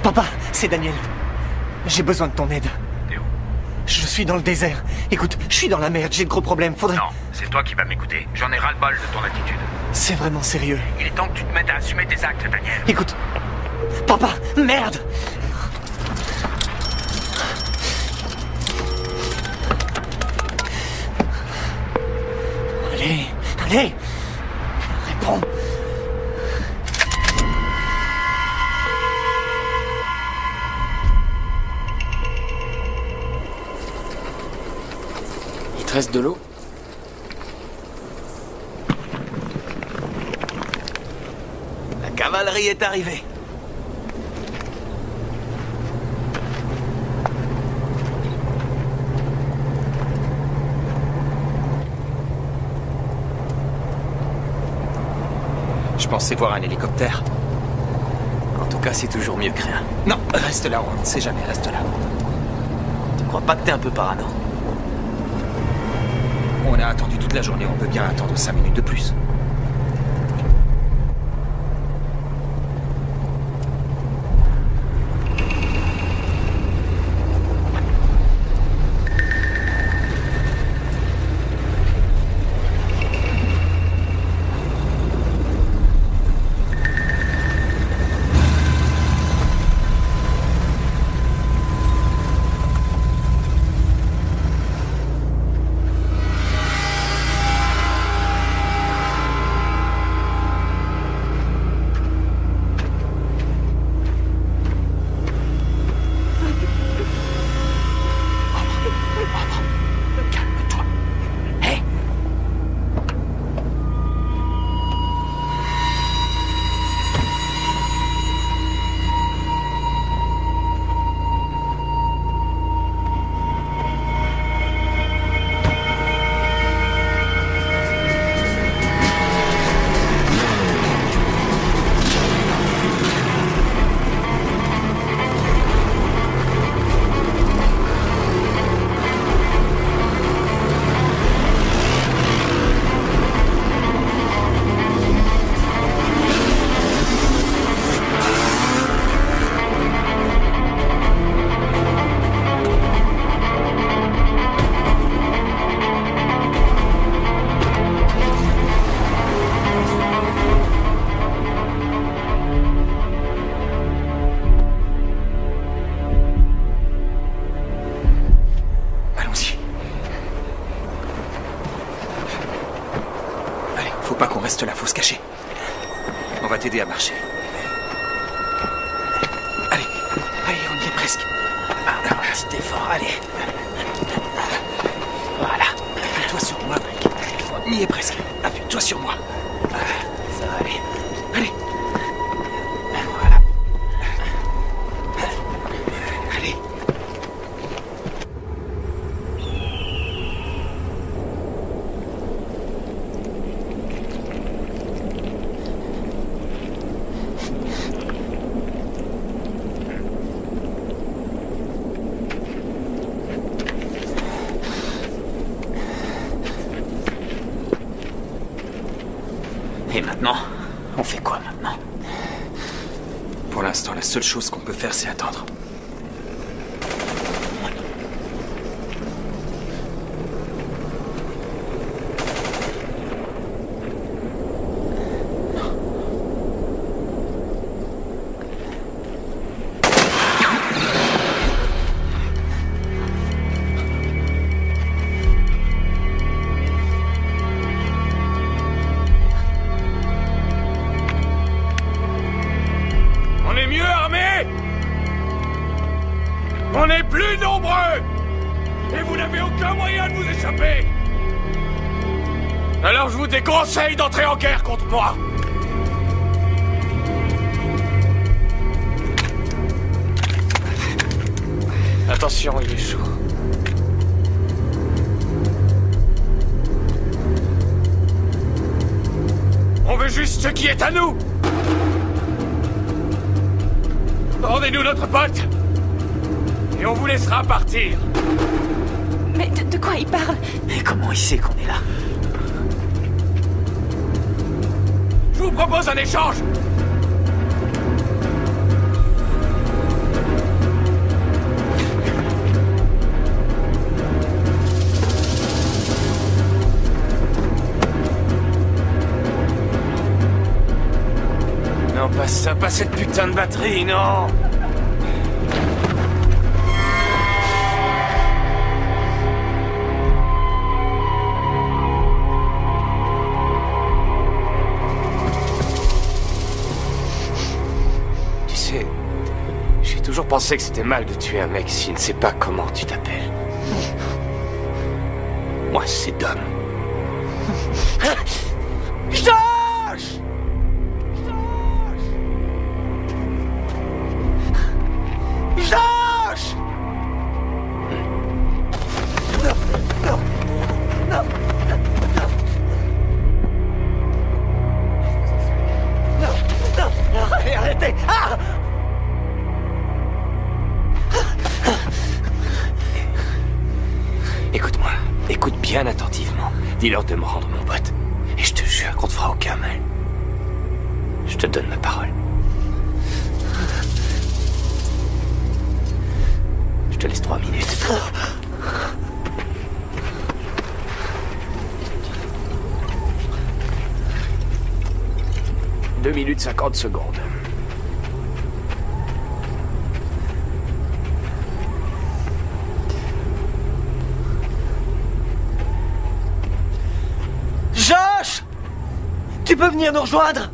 Papa, c'est Daniel. J'ai besoin de ton aide. T'es où? Je suis dans le désert. Écoute, je suis dans la merde, j'ai de gros problèmes. Faudrait... Non, c'est toi qui vas m'écouter. J'en ai ras-le-bol de ton attitude. C'est vraiment sérieux. Il est temps que tu te mettes à assumer tes actes, Daniel. Écoute. Papa, merde! Allez, allez! Réponds! Il te reste de l'eau? La cavalerie est arrivée. Je pensais voir un hélicoptère. En tout cas, c'est toujours mieux que rien. Non, reste là, on ne sait jamais, reste là. Tu crois pas que t'es un peu parano? On a attendu toute la journée, on peut bien attendre 5 minutes de plus. va t'aider à marcher. Allez, on y est presque. Un petit effort, allez. Voilà. Appuie-toi sur moi, mec. On y est presque. Appuie-toi sur moi. Ça va aller. Allez. Voilà. Allez. Et maintenant, on fait quoi maintenant? Pour l'instant, la seule chose qu'on peut faire, c'est attendre. On est mieux armés. On est plus nombreux. Et vous n'avez aucun moyen de vous échapper. Alors je vous déconseille d'entrer en guerre contre moi. Attention, il est chaud. On veut juste ce qui est à nous. Rendez-nous notre pote. Et on vous laissera partir. Mais de quoi il parle? Et comment il sait qu'on est là? Je vous propose un échange. Non, pas ça, pas cette putain de batterie, non. Tu sais, j'ai toujours pensé que c'était mal de tuer un mec s'il ne sait pas comment tu t'appelles. Moi, c'est Dom. Josh! Josh! Non, non, non, non, non, arrêtez! Ah! Écoute-moi, écoute bien attentivement. Dis-leur de me rendre mon pote. Et je te jure qu'on te fera aucun mal. Je te donne ma parole. Je te laisse 3 minutes. 2 minutes 50 secondes. Josh! Tu peux venir nous rejoindre?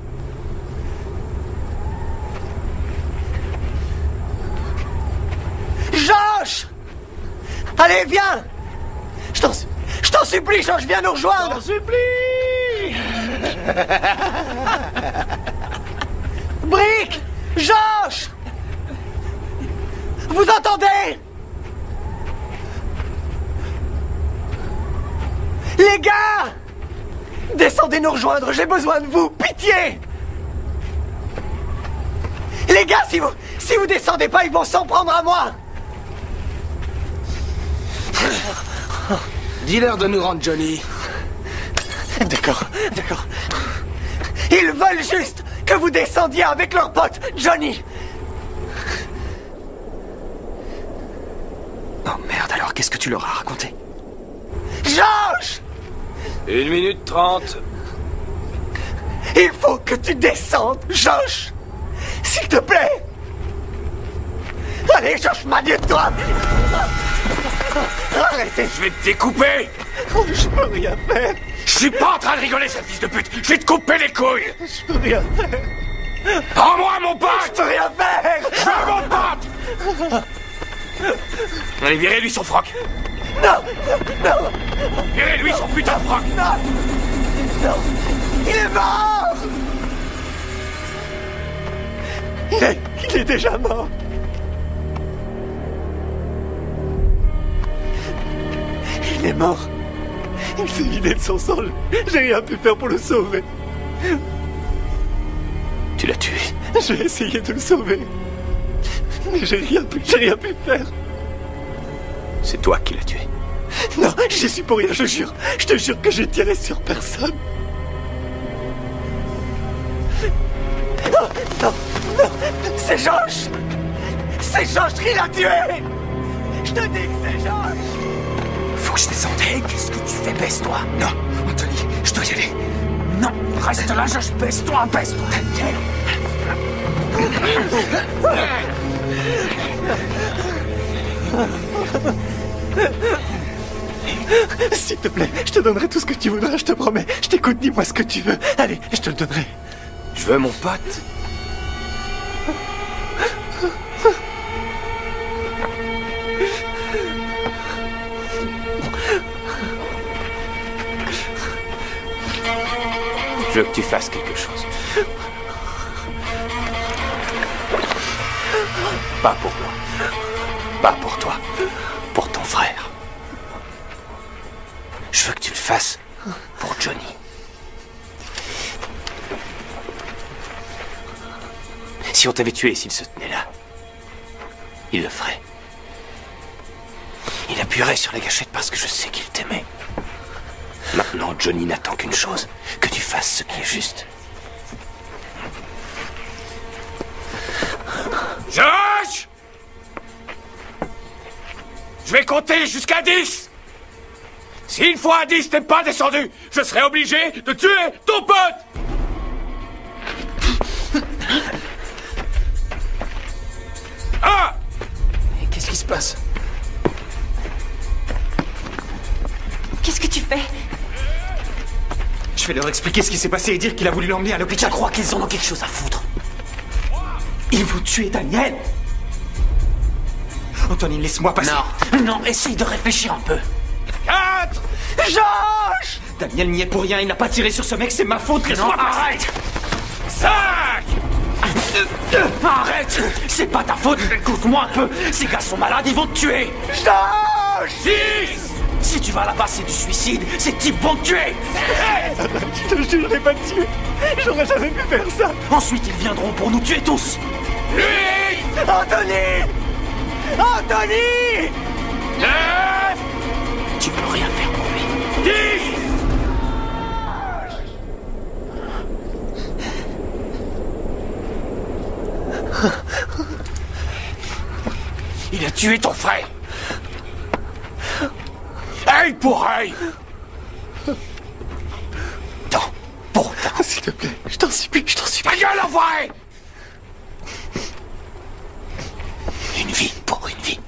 Josh! Allez, viens! Je t'en supplie, Josh, viens nous rejoindre! Je t'en supplie! Brick! Josh! Vous entendez? Les gars! Descendez nous rejoindre, j'ai besoin de vous! Pitié! Les gars, si vous descendez pas, ils vont s'en prendre à moi! Dis-leur de nous rendre Johnny. D'accord. Ils veulent juste que vous descendiez avec leur pote, Johnny! Oh merde, alors qu'est-ce que tu leur as raconté? Josh! 1 minute 30. Il faut que tu descendes, Josh! S'il te plaît! Allez, Josh, maniez-toi! Arrêtez! Je vais te découper! Je peux rien faire! Je suis pas en train de rigoler, cette fils de pute! Je vais te couper les couilles! Je peux rien faire! Rends-moi mon pote! Je peux rien faire! Je veux mon pote! Allez, virez-lui son froc! Non! Non! Virez-lui son putain de froc! Non! Non! Il est mort! Il est déjà mort! Il est mort! Il s'est vidé de son sang. J'ai rien pu faire pour le sauver. Tu l'as tué. J'ai essayé de le sauver. Mais j'ai rien pu faire. C'est toi qui l'as tué. Non, j'y suis pour rien, je jure. Je te jure que j'ai tiré sur personne. Non, non, non. C'est Josh! C'est Josh qui l'a tué! Je te dis que c'est Josh! Faut que je descende. Hey, qu'est-ce que tu fais? Baisse-toi. Non, Anthony, je dois y aller. Non, reste là, Josh. Baisse-toi, baisse-toi. S'il te plaît, je te donnerai tout ce que tu voudras, je te promets. Je t'écoute, dis-moi ce que tu veux. Allez, je te le donnerai. Je veux mon pote. Je veux que tu fasses quelque chose. Pas pour moi. Pas pour toi. Pour ton frère. Je veux que tu le fasses pour Johnny. Si on t'avait tué, s'il se tenait là, il le ferait. Il appuierait sur la gâchette parce que je sais qu'il t'aimait. Maintenant, Johnny n'attend qu'une chose, que tu fasses ce qui est juste. Josh! Je vais compter jusqu'à 10. Si une fois à 10 t'es pas descendu, je serai obligé de tuer ton pote. Qu'est-ce qui se passe? Qu'est-ce que tu fais? Je vais leur expliquer ce qui s'est passé et dire qu'il a voulu l'emmener à l'hôpital. Je crois qu'ils en ont quelque chose à foutre. Ils vont tuer Daniel. Anthony, laisse-moi passer. Non, essaye de réfléchir un peu. 4. Josh! Daniel n'y est pour rien, il n'a pas tiré sur ce mec, c'est ma faute. Non, arrête! 5. Arrête! C'est pas ta faute! Écoute-moi un peu! Ces gars sont malades, ils vont te tuer! Josh! 6. Si tu vas là-bas, c'est du suicide! Ces types vont te tuer! Je te jure, je l'ai pas tué! J'aurais jamais pu faire ça! Ensuite, ils viendront pour nous tuer tous! 8. Anthony! Anthony! 9. Tu peux rien faire pour lui! 10. Il a tué ton frère. Œil pour œil. Dent pour dent. S'il te plaît, je t'en supplie, je t'en supplie. Ta gueule, enfoiré. Une vie pour une vie.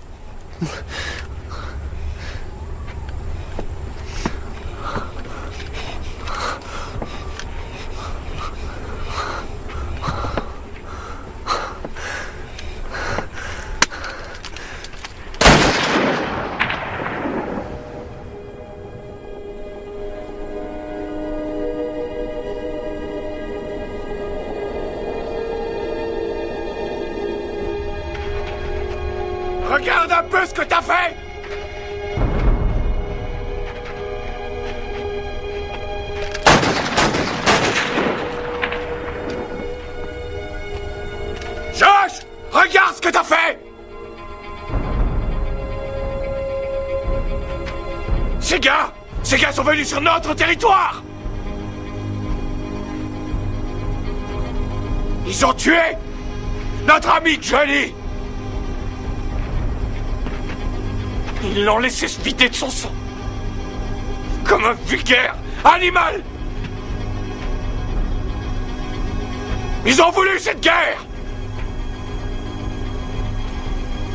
Regarde un peu ce que t'as fait. Josh, regarde ce que t'as fait. Ces gars sont venus sur notre territoire. Ils ont tué notre ami Johnny. Ils l'ont laissé se vider de son sang. Comme un vulgaire animal. Ils ont voulu cette guerre.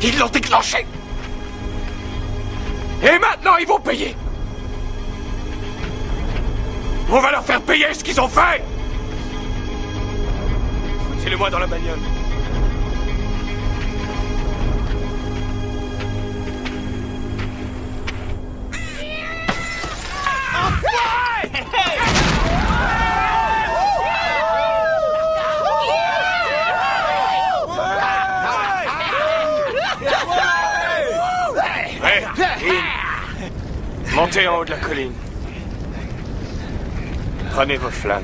Ils l'ont déclenchée. Et maintenant, ils vont payer. On va leur faire payer ce qu'ils ont fait. C'est le Emmenez-moi dans la bagnole. Montez en haut de la colline. Prenez vos flingues.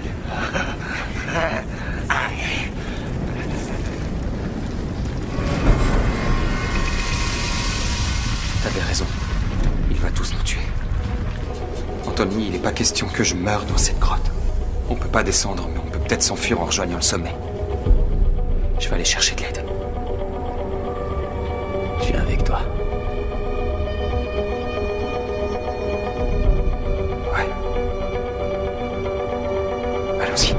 T'avais raison. Il va tous nous tuer. Anthony, il n'est pas question que je meure dans cette grotte. On peut pas descendre, mais on peut peut-être s'enfuir en rejoignant le sommet. Je vais aller chercher de l'aide. Je viens avec toi. Ouais. Allons-y.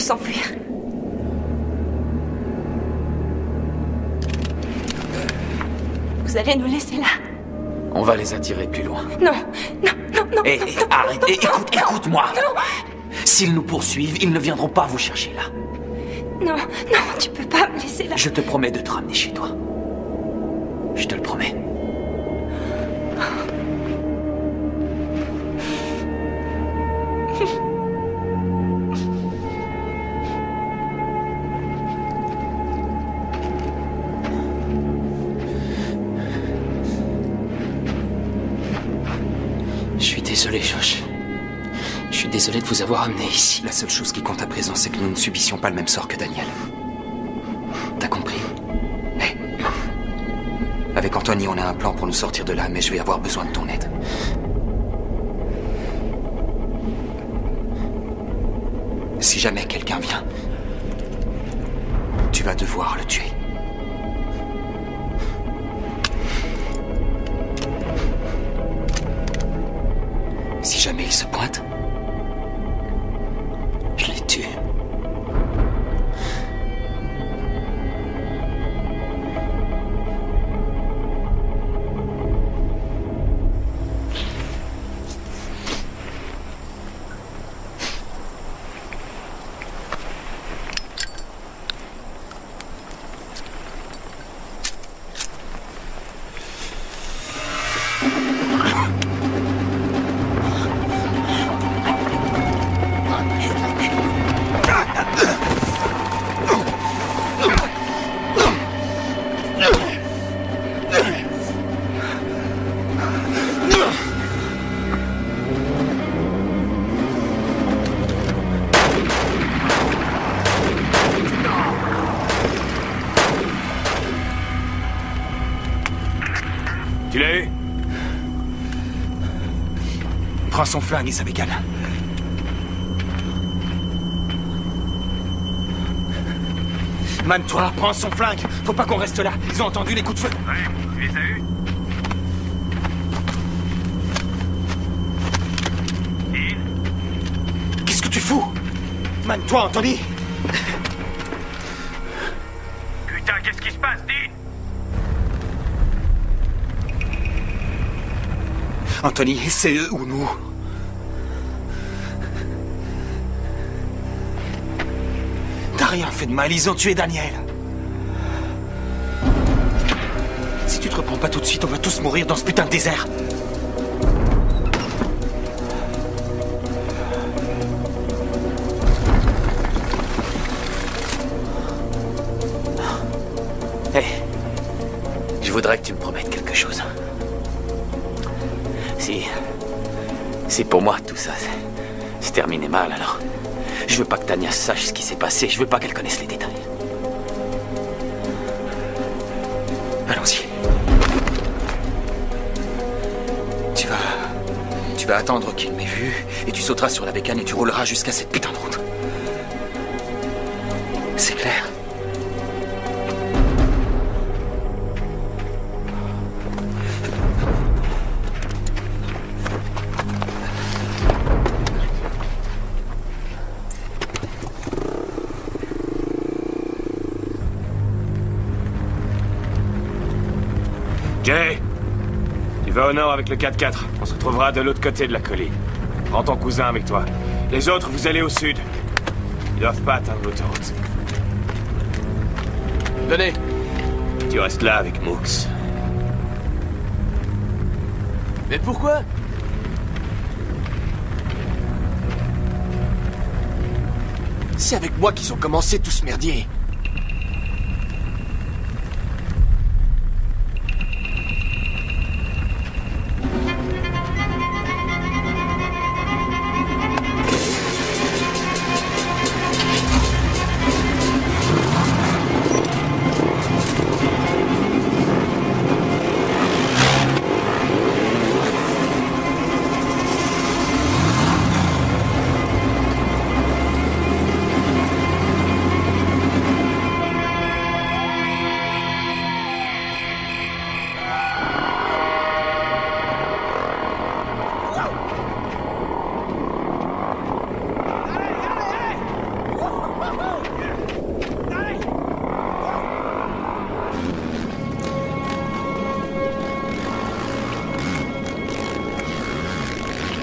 S'enfuir. Vous allez nous laisser là. On va les attirer plus loin. Non, non, non, non. Hé, arrête, écoute-moi. Non. S'ils nous poursuivent, ils ne viendront pas vous chercher là. Non, non, tu peux pas me laisser là. Je te promets de te ramener chez toi. Je te le promets. Désolé, Josh. Je suis désolé de vous avoir amené ici. La seule chose qui compte à présent, c'est que nous ne subissions pas le même sort que Daniel. T'as compris? Hé. Avec Anthony, on a un plan pour nous sortir de là, mais je vais avoir besoin de ton aide. Si jamais quelqu'un vient, tu vas devoir le tuer. Si jamais il se pointe, je les tue. Tu l'as eu? Prends son flingue et sa bégane. Man, toi, prends son flingue. Faut pas qu'on reste là. Ils ont entendu les coups de feu. Ouais, tu les as eus? Dean? Qu'est-ce que tu fous? Man, toi, Anthony? Putain, qu'est-ce qui se passe, Dean? Anthony, c'est eux ou nous? T'as rien fait de mal, ils ont tué Daniel. Si tu te reprends pas tout de suite, on va tous mourir dans ce putain de désert. Hé, Je voudrais que tu me promettes quelque chose. Si pour moi tout ça c'est terminé mal, alors je veux pas que Tania sache ce qui s'est passé. Je veux pas qu'elle connaisse les détails. Allons-y. Tu vas attendre qu'il m'ait vu, et tu sauteras sur la bécane et tu rouleras jusqu'à cette putain de route. C'est clair? Jay, tu vas au nord avec le 4x4. On se retrouvera de l'autre côté de la colline. Prends ton cousin avec toi. Les autres, vous allez au sud. Ils doivent pas atteindre l'autoroute. Venez. Tu restes là avec Mooks. Mais pourquoi? C'est avec moi qu'ils ont commencé tout ce merdier.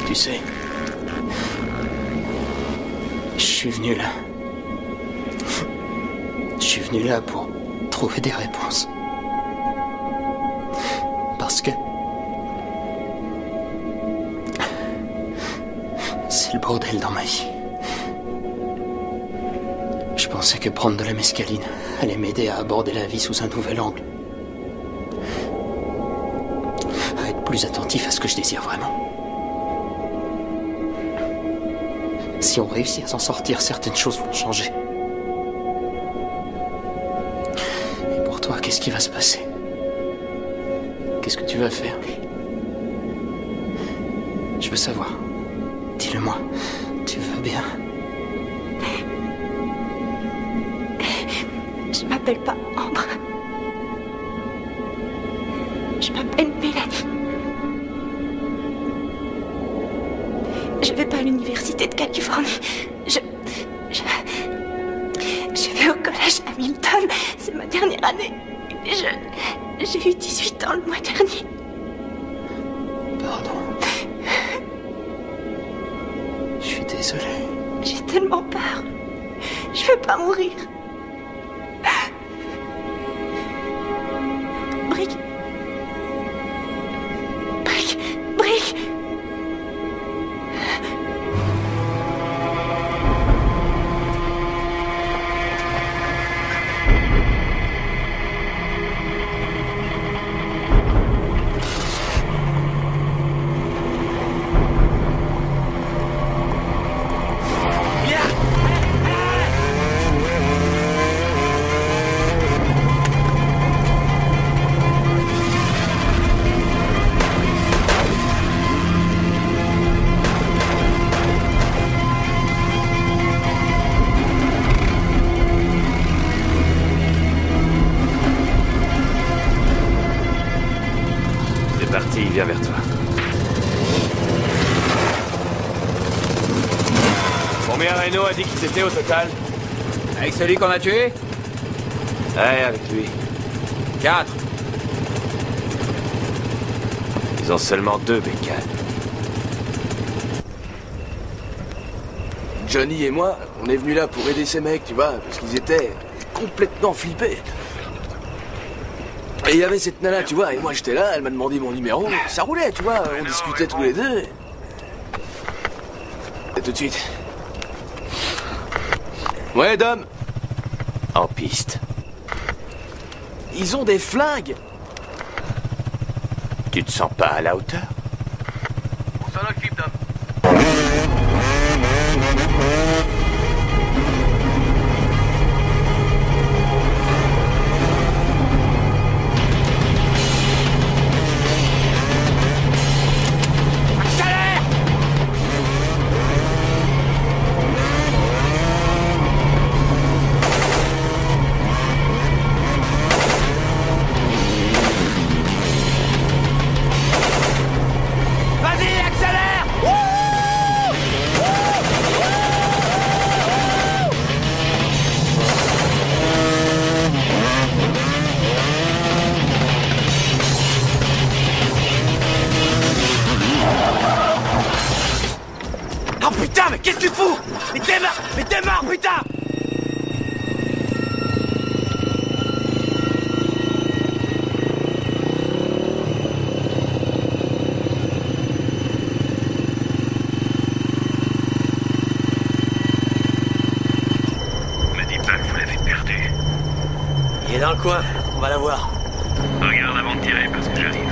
Tu sais, je suis venu là. Je suis venu là pour trouver des réponses. Parce que c'est le bordel dans ma vie. Je pensais que prendre de la mescaline allait m'aider à aborder la vie sous un nouvel angle. À être plus attentif à ce que je désire vraiment. Si on réussit à s'en sortir, certaines choses vont changer. Et pour toi, qu'est-ce qui va se passer? Qu'est-ce que tu vas faire? Je veux savoir. Dis-le-moi. Tu vas bien? Je m'appelle pas Ambre. Je m'appelle Mélanie. Je vais pas à l'université de Californie. Je vais au collège Hamilton. C'est ma dernière année. J'ai eu 18 ans le mois dernier. Pardon. Je suis désolé. J'ai tellement peur. Je veux pas mourir. Brick. Brick. Brick. Il vient vers toi. Combien Reno a dit qu'ils étaient au total? Avec celui qu'on a tué? Ouais, avec lui. 4. Ils ont seulement 2 bécanes. Johnny et moi, on est venus là pour aider ces mecs, tu vois, parce qu'ils étaient complètement flippés. Et il y avait cette nana, tu vois, et moi j'étais là, elle m'a demandé mon numéro, ça roulait, tu vois, on discutait tous les deux. Et tout de suite. Ouais, Dom. En piste. Ils ont des flingues. Tu te sens pas à la hauteur? On s'en occupe, Dom. Oh putain, mais qu'est-ce que tu fous? Mais démarre, putain! Me dis pas que vous l'avez perdu. Il est dans le coin, on va la voir. Regarde avant de tirer parce que j'arrive.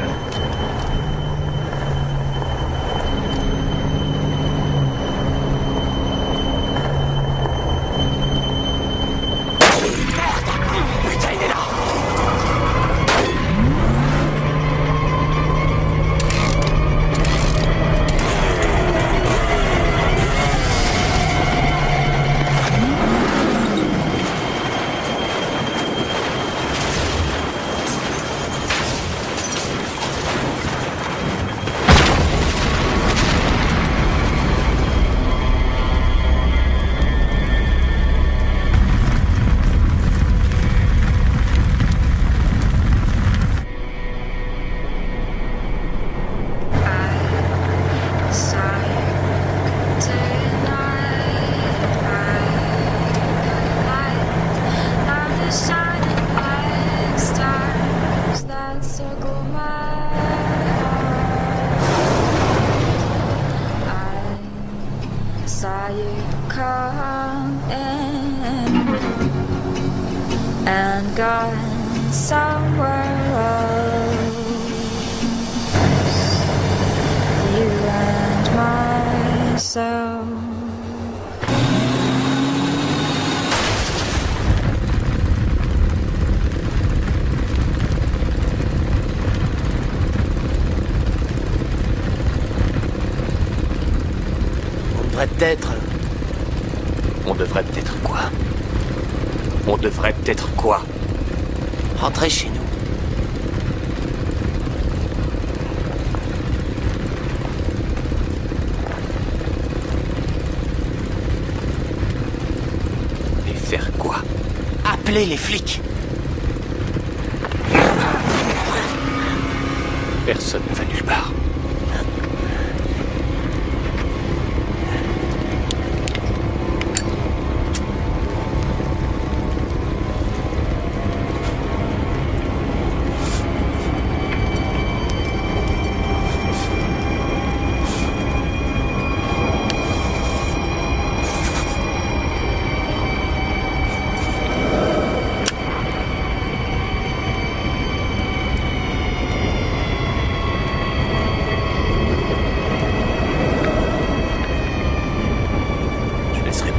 Putain, il est là! Saw you come in and gone somewhere else. You and myself. On devrait peut-être quoi? On devrait peut-être quoi? Rentrer chez nous. Et faire quoi? Appeler les flics. Personne ne va nulle part.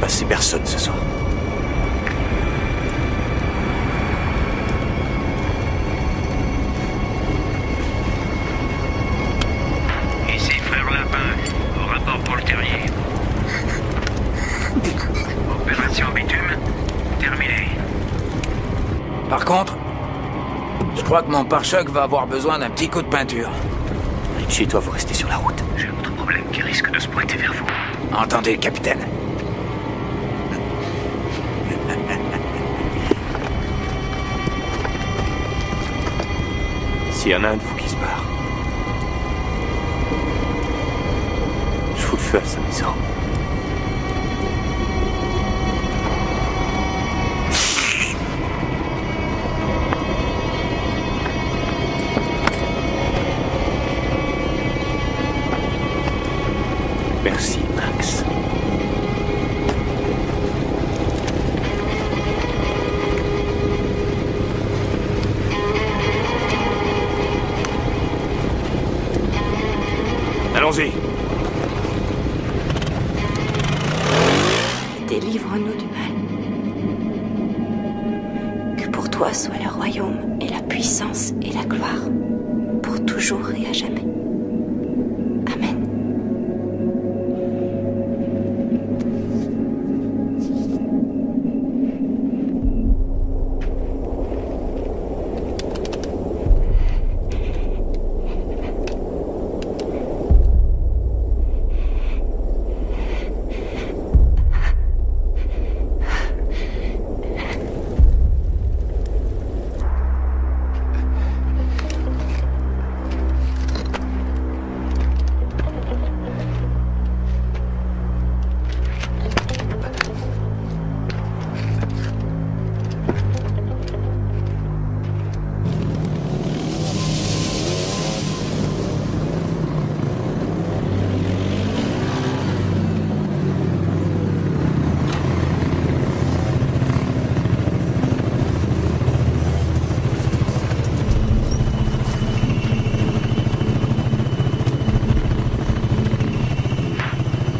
Passer personne ce soir. Ici Frère Lapin, au rapport pour le terrier. Opération bitume, terminée. Par contre, je crois que mon pare-choc va avoir besoin d'un petit coup de peinture. Richie, toi, vous restez sur la route. J'ai un autre problème qui risque de se pointer vers vous. Entendez, capitaine. S'il y en a un de vous qui se barre, je fous le feu à sa maison. Merci, Max. Allons-y. Délivre-nous du mal. Que pour toi soit le royaume et la puissance et la gloire, pour toujours et à jamais. Amen.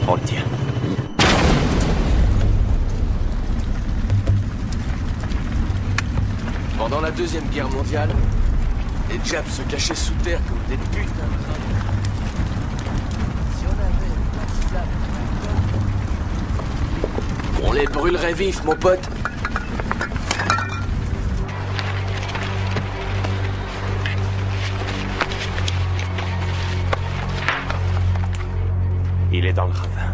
On le tient. Pendant la Deuxième Guerre mondiale, les Japs se cachaient sous terre comme des putains de trains. Si on avait une place flamme, on les brûlerait vifs, mon pote. Il est dans le ravin.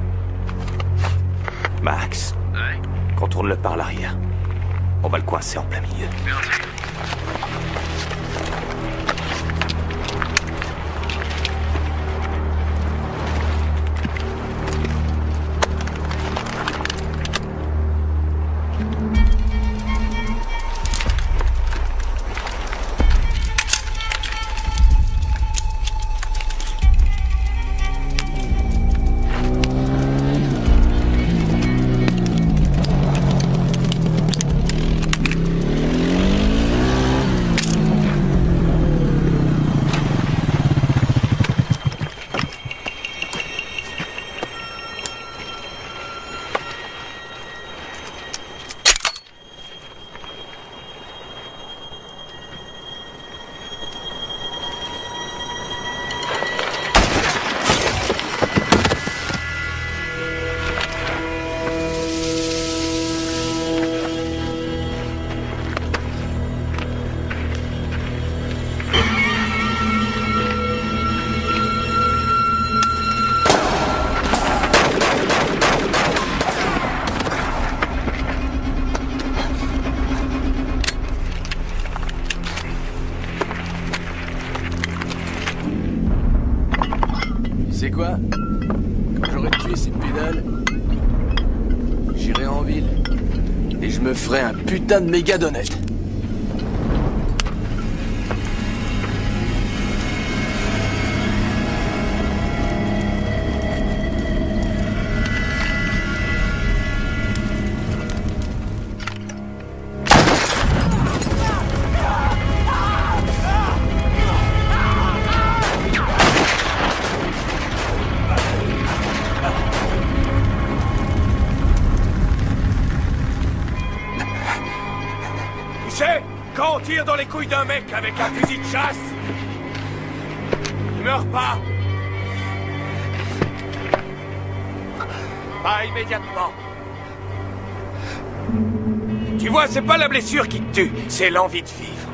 Max, contourne-le par l'arrière. On va le coincer en plein milieu. Merci. C'est quoi? Quand j'aurais tué ces pédales, j'irai en ville et je me ferai un putain de méga donut. Quand on tire dans les couilles d'un mec avec un fusil de chasse, il meurt pas. Pas immédiatement. Tu vois, c'est pas la blessure qui te tue, c'est l'envie de vivre.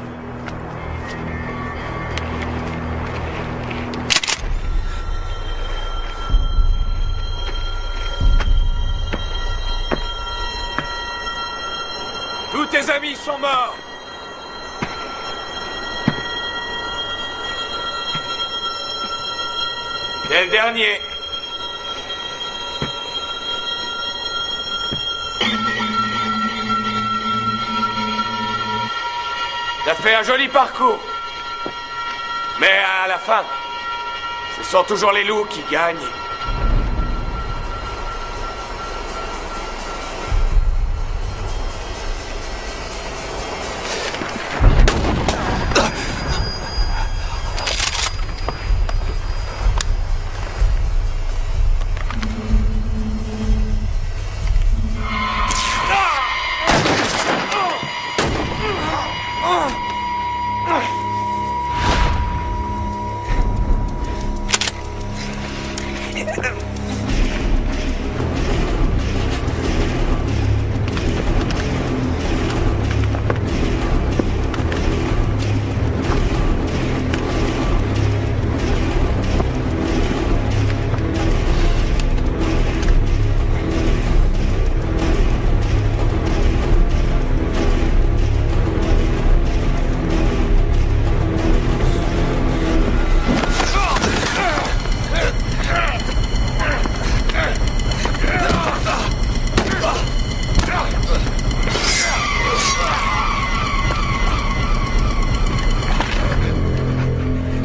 Tous tes amis sont morts. T'es le dernier. T'as fait un joli parcours. Mais à la fin, ce sont toujours les loups qui gagnent.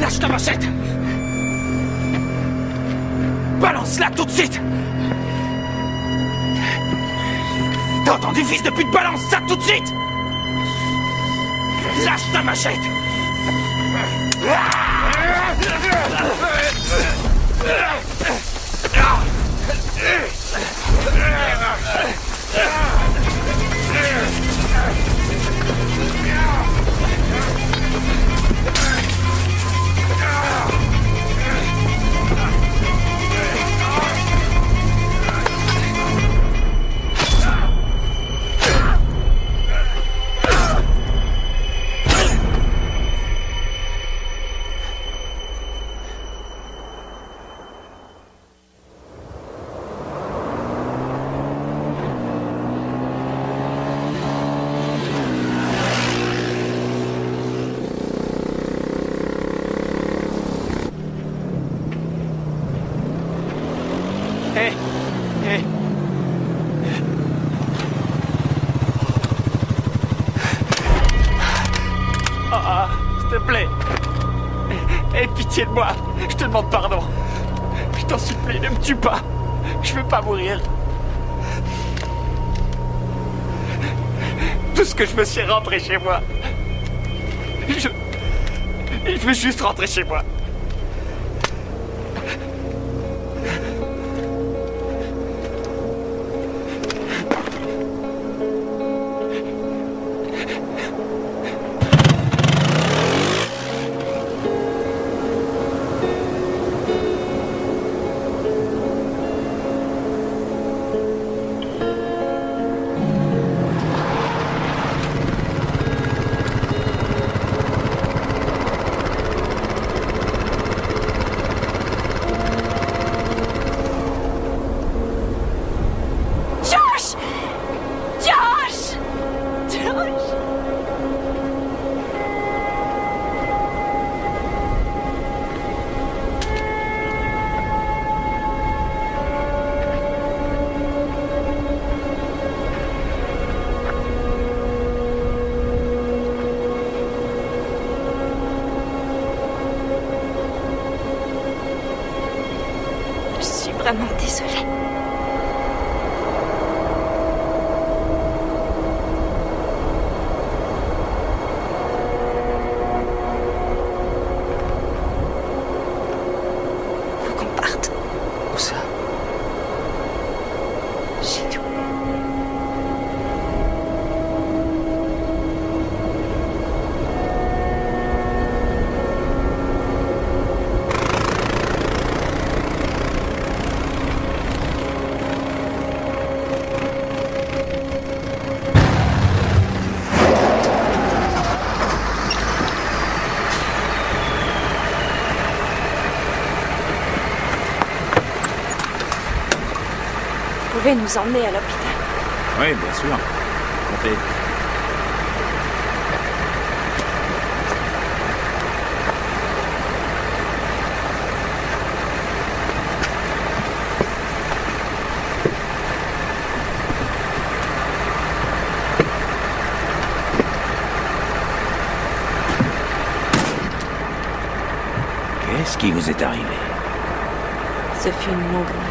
Lâche ta machette! Balance-la tout de suite! T'as entendu, fils de pute? Balance ça tout de suite! Lâche ta machette! S'il te plaît. Aie pitié de moi. Je te demande pardon. Je t'en supplie, ne me tue pas. Je veux pas mourir. Tout ce que je veux, c'est rentrer chez moi. Je veux juste rentrer chez moi. Vraiment désolée. Faut qu'on parte. Où ça? Chez nous. Vous pouvez nous emmener à l'hôpital. Oui, bien sûr. Montez. Qu'est-ce qui vous est arrivé? Ce fut une longue nuit.